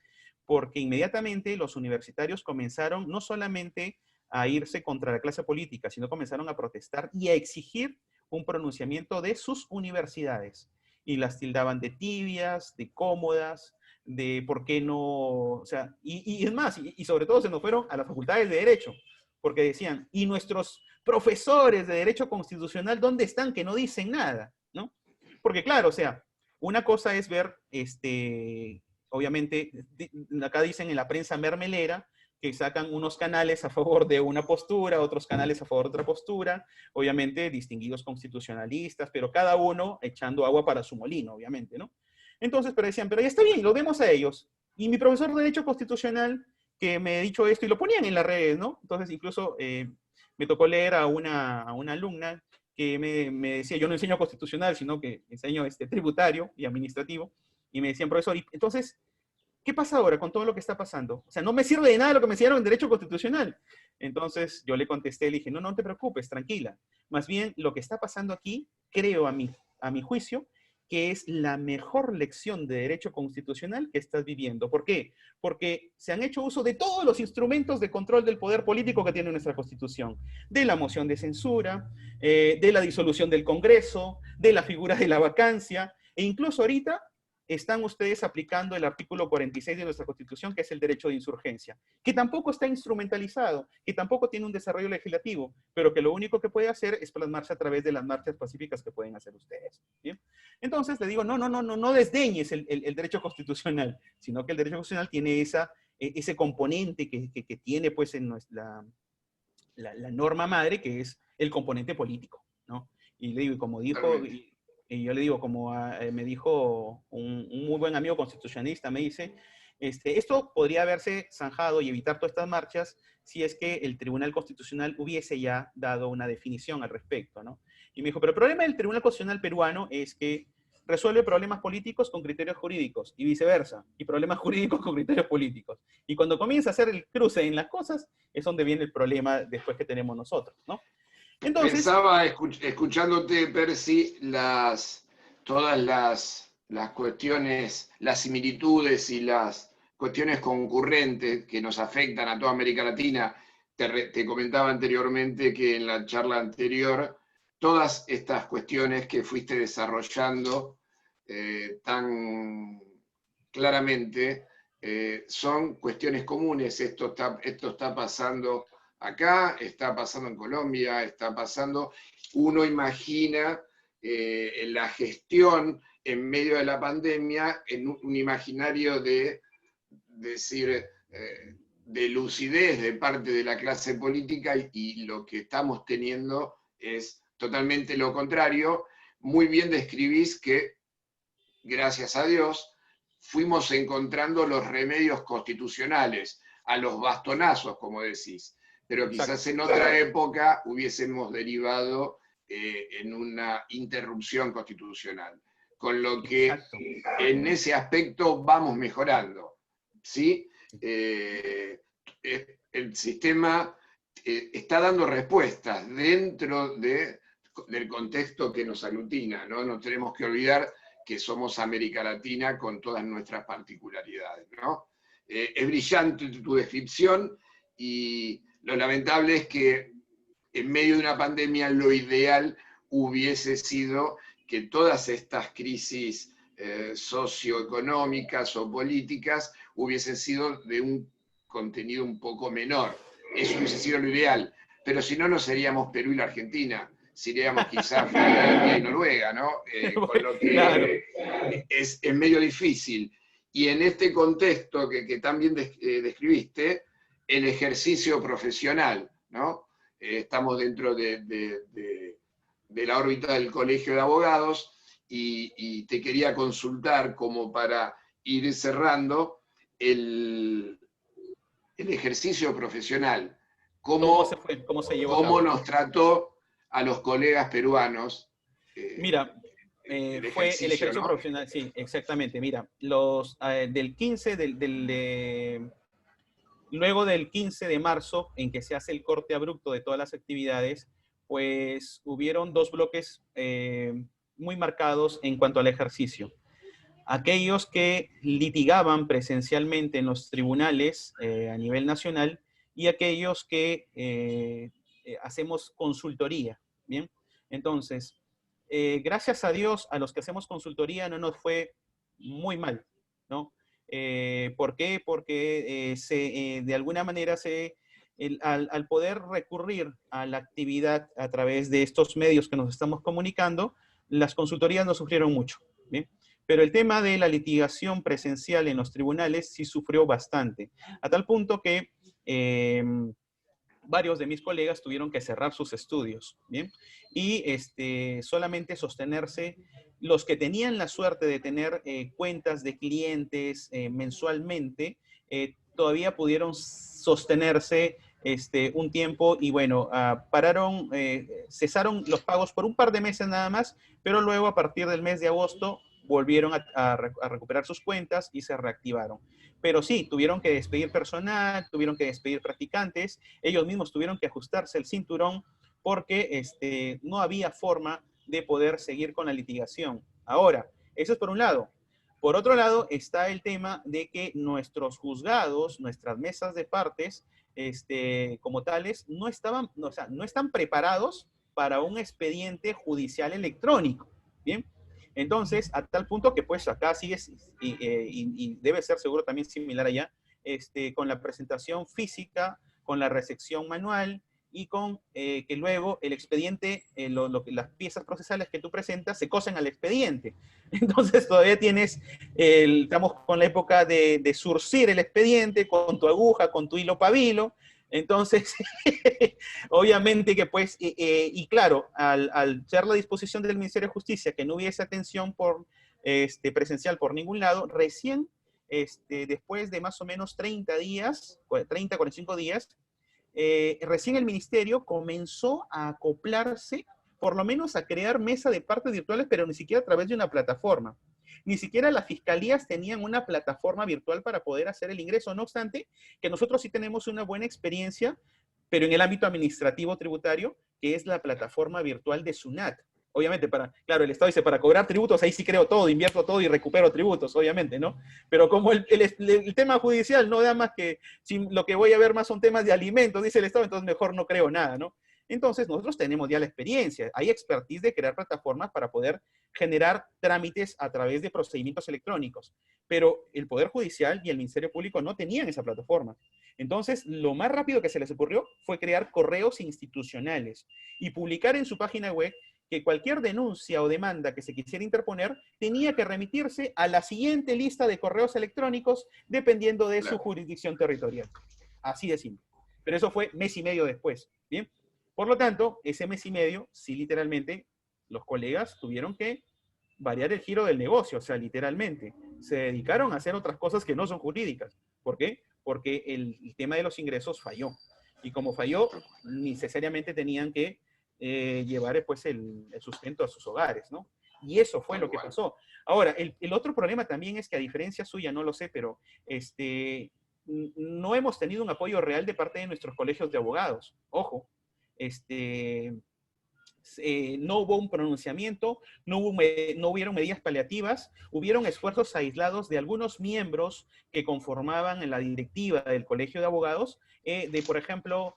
inmediatamente los universitarios comenzaron no solamente a irse contra la clase política, sino comenzaron a protestar y a exigir un pronunciamiento de sus universidades. Y las tildaban de tibias, de cómodas, de por qué no, o sea, y es más, y sobre todo se nos fueron a las facultades de Derecho, porque decían, ¿y nuestros profesores de Derecho Constitucional dónde están que no dicen nada? ¿No? Porque claro, o sea, una cosa es ver, obviamente, acá dicen en la prensa mermelera, que sacan unos canales a favor de una postura, otros canales a favor de otra postura, obviamente distinguidos constitucionalistas, pero cada uno echando agua para su molino, obviamente, ¿no? Entonces, pero decían, pero ya está bien, lo vemos a ellos. Y mi profesor de Derecho Constitucional, que me he dicho esto y lo ponían en las redes, ¿no? Entonces, incluso me tocó leer a una alumna que me decía, yo no enseño constitucional, sino que enseño tributario y administrativo, y me decían, profesor, entonces, ¿qué pasa ahora con todo lo que está pasando? O sea, no me sirve de nada lo que me enseñaron en Derecho Constitucional. Entonces yo le contesté, le dije, no, no te preocupes, tranquila. Más bien, lo que está pasando aquí, creo a mi juicio, que es la mejor lección de Derecho Constitucional que estás viviendo. ¿Por qué? Porque se han hecho uso de todos los instrumentos de control del poder político que tiene nuestra Constitución. De la moción de censura, de la disolución del Congreso, de la figura de la vacancia, e incluso ahorita están ustedes aplicando el artículo 46 de nuestra Constitución, que es el derecho de insurgencia, que tampoco está instrumentalizado, que tampoco tiene un desarrollo legislativo, pero que lo único que puede hacer es plasmarse a través de las marchas pacíficas que pueden hacer ustedes. ¿Bien? Entonces le digo, no desdeñes el derecho constitucional, sino que el derecho constitucional tiene ese componente que tiene pues en la norma madre, que es el componente político, ¿no? Y le digo, como dijo... Y yo le digo, como me dijo un muy buen amigo constitucionalista, me dice, esto podría haberse zanjado y evitar todas estas marchas si es que el Tribunal Constitucional hubiese ya dado una definición al respecto, ¿no? Y me dijo, pero el problema del Tribunal Constitucional peruano es que resuelve problemas políticos con criterios jurídicos y viceversa, y problemas jurídicos con criterios políticos. Y cuando comienza a hacer el cruce en las cosas, es donde viene el problema después que tenemos nosotros, ¿no? Entonces, pensaba, escuchándote, Percy, todas las cuestiones, las similitudes y las cuestiones concurrentes que nos afectan a toda América Latina. Te comentaba anteriormente que en la charla anterior, todas estas cuestiones que fuiste desarrollando tan claramente son cuestiones comunes. Esto está pasando acá, está pasando en Colombia, está pasando. Uno imagina la gestión en medio de la pandemia en un imaginario de decir, de lucidez de parte de la clase política, y lo que estamos teniendo es totalmente lo contrario. Muy bien describís que, gracias a Dios, fuimos encontrando los remedios constitucionales a los bastonazos, como decís. Pero quizás en otra época hubiésemos derivado en una interrupción constitucional. Con lo que en ese aspecto vamos mejorando, ¿sí? El sistema está dando respuestas dentro del contexto que nos aglutina, ¿no? No tenemos que olvidar que somos América Latina con todas nuestras particularidades, ¿no? Es brillante tu descripción, y lo lamentable es que en medio de una pandemia lo ideal hubiese sido que todas estas crisis socioeconómicas o políticas hubiesen sido de un contenido un poco menor. Eso hubiese sido lo ideal. Pero si no, no seríamos Perú y la Argentina. Seríamos quizás Finlandia y Noruega, ¿no? Con lo que es medio difícil. Y en este contexto que también describiste, el ejercicio profesional, ¿no? Estamos dentro de la órbita del Colegio de Abogados, y te quería consultar, como para ir cerrando, el ejercicio profesional. ¿Cómo se llevó a cabo? Nos trató a los colegas peruanos? Mira, fue el ejercicio, ¿no? Profesional, sí, exactamente. Mira, del 15, luego del 15 de marzo, en que se hace el corte abrupto de todas las actividades, pues hubieron dos bloques muy marcados en cuanto al ejercicio. Aquellos que litigaban presencialmente en los tribunales a nivel nacional, y aquellos que hacemos consultoría, ¿bien? Entonces, gracias a Dios, a los que hacemos consultoría no nos fue muy mal, ¿no? ¿Por qué? Porque de alguna manera al poder recurrir a la actividad a través de estos medios que nos estamos comunicando, las consultorías no sufrieron mucho, ¿bien? Pero el tema de la litigación presencial en los tribunales sí sufrió bastante, a tal punto que varios de mis colegas tuvieron que cerrar sus estudios, ¿bien? Y solamente sostenerse los que tenían la suerte de tener cuentas de clientes mensualmente, todavía pudieron sostenerse un tiempo y bueno, cesaron los pagos por un par de meses nada más, pero luego a partir del mes de agosto volvieron a recuperar sus cuentas y se reactivaron. Pero sí, tuvieron que despedir personal, tuvieron que despedir practicantes, ellos mismos tuvieron que ajustarse el cinturón porque no había forma de poder seguir con la litigación. Ahora, eso es por un lado. Por otro lado, está el tema de que nuestros juzgados, nuestras mesas de partes, como tales, no están preparados para un expediente judicial electrónico. Bien, entonces, a tal punto que pues acá sigue, y debe ser seguro también similar allá, con la presentación física, con la recepción manual, y con que luego el expediente, las piezas procesales que tú presentas se cosen al expediente. Entonces todavía estamos con la época de surcir el expediente con tu aguja, con tu hilo pabilo. Entonces, obviamente que pues, y claro, al ser la disposición del Ministerio de Justicia que no hubiese atención presencial por ningún lado, recién después de más o menos 30 días, 30, 45 días, recién el ministerio comenzó a acoplarse, por lo menos a crear mesa de partes virtuales, pero ni siquiera a través de una plataforma. Ni siquiera las fiscalías tenían una plataforma virtual para poder hacer el ingreso. No obstante, que nosotros sí tenemos una buena experiencia, pero en el ámbito administrativo tributario, que es la plataforma virtual de SUNAT. Obviamente, claro, el Estado dice, para cobrar tributos, ahí sí creo todo, invierto todo y recupero tributos, obviamente, ¿no? Pero como el tema judicial no da más que, si lo que voy a ver más son temas de alimentos, dice el Estado, entonces mejor no creo nada, ¿no? Entonces, nosotros tenemos ya la experiencia, hay expertise de crear plataformas para poder generar trámites a través de procedimientos electrónicos, pero el Poder Judicial y el Ministerio Público no tenían esa plataforma. Entonces, lo más rápido que se les ocurrió fue crear correos institucionales y publicar en su página web que cualquier denuncia o demanda que se quisiera interponer tenía que remitirse a la siguiente lista de correos electrónicos dependiendo de su jurisdicción territorial. Así de simple. Pero eso fue mes y medio después. ¿Bien? Por lo tanto, ese mes y medio, sí, literalmente, los colegas tuvieron que variar el giro del negocio, o sea, literalmente. Se dedicaron a hacer otras cosas que no son jurídicas. ¿Por qué? Porque el tema de los ingresos falló. Y como falló, necesariamente tenían que llevar pues el sustento a sus hogares, ¿no? Y eso fue lo que pasó. Ahora, el otro problema también es que a diferencia suya, no lo sé, pero no hemos tenido un apoyo real de parte de nuestros colegios de abogados. Ojo, no hubo un pronunciamiento, no hubieron medidas paliativas, hubieron esfuerzos aislados de algunos miembros que conformaban en la directiva del Colegio de Abogados, por ejemplo,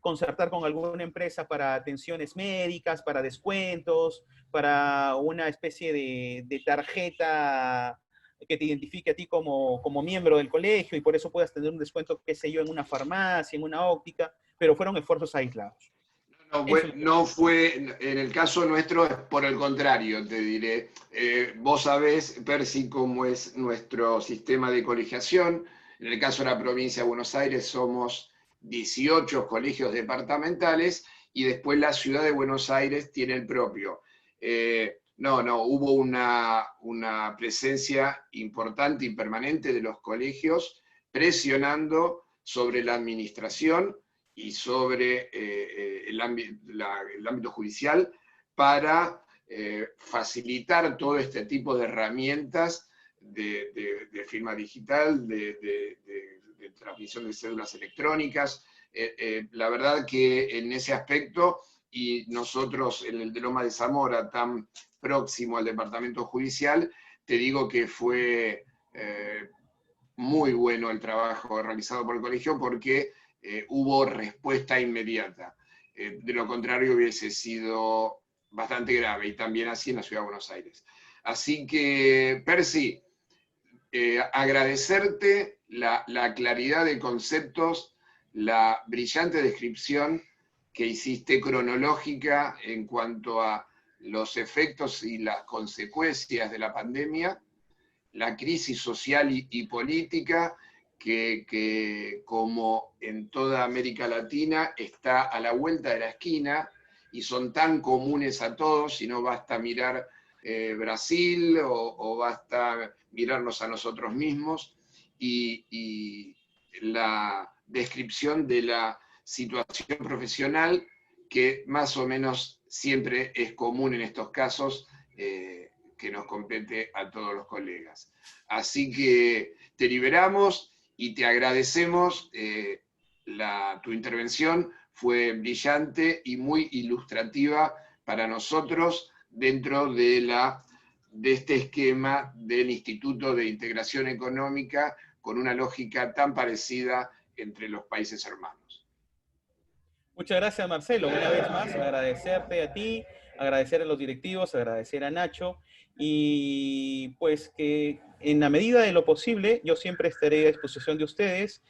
concertar con alguna empresa para atenciones médicas, para descuentos, para una especie de tarjeta que te identifique a ti como miembro del colegio y por eso puedas tener un descuento, qué sé yo, en una farmacia, en una óptica, pero fueron esfuerzos aislados. No fue, en el caso nuestro, por el contrario, te diré. Vos sabés, Percy, cómo es nuestro sistema de colegiación. En el caso de la provincia de Buenos Aires somos 18 colegios departamentales y después la ciudad de Buenos Aires tiene el propio. Hubo una presencia importante y permanente de los colegios presionando sobre la administración y sobre el ámbito judicial para facilitar todo este tipo de herramientas de firma digital, de transmisión de cédulas electrónicas. La verdad que en ese aspecto, y nosotros en el de Loma de Zamora, tan próximo al departamento judicial, te digo que fue muy bueno el trabajo realizado por el colegio porque hubo respuesta inmediata. De lo contrario hubiese sido bastante grave, y también así en la Ciudad de Buenos Aires. Así que, Percy, agradecerte la claridad de conceptos, la brillante descripción que hiciste cronológica en cuanto a los efectos y las consecuencias de la pandemia, la crisis social y política, que como en toda América Latina está a la vuelta de la esquina y son tan comunes a todos, y no basta mirar Brasil o basta mirarnos a nosotros mismos, y la descripción de la situación profesional que más o menos siempre es común en estos casos, que nos compete a todos los colegas. Así que te liberamos y te agradecemos. Tu intervención fue brillante y muy ilustrativa para nosotros dentro de este esquema del Instituto de Integración Económica, con una lógica tan parecida entre los países hermanos. Muchas gracias, Marcelo. Una vez más, agradecerte a ti, agradecer a los directivos, agradecer a Nacho, y pues que en la medida de lo posible yo siempre estaré a disposición de ustedes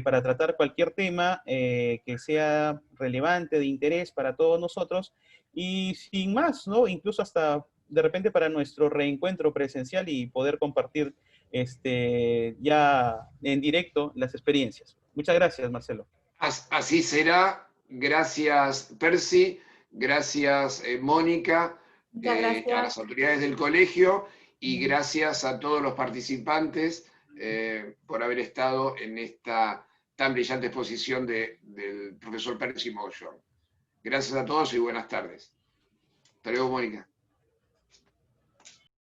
para tratar cualquier tema que sea relevante, de interés para todos nosotros, y sin más, ¿no? Incluso hasta de repente para nuestro reencuentro presencial y poder compartir ya en directo las experiencias. Muchas gracias, Marcelo. Así será. Gracias, Percy. Gracias, Mónica, a las autoridades del colegio, y gracias a todos los participantes por haber estado en esta tan brillante exposición del profesor Percy Mogollón. Gracias a todos y buenas tardes. Hasta luego, Mónica.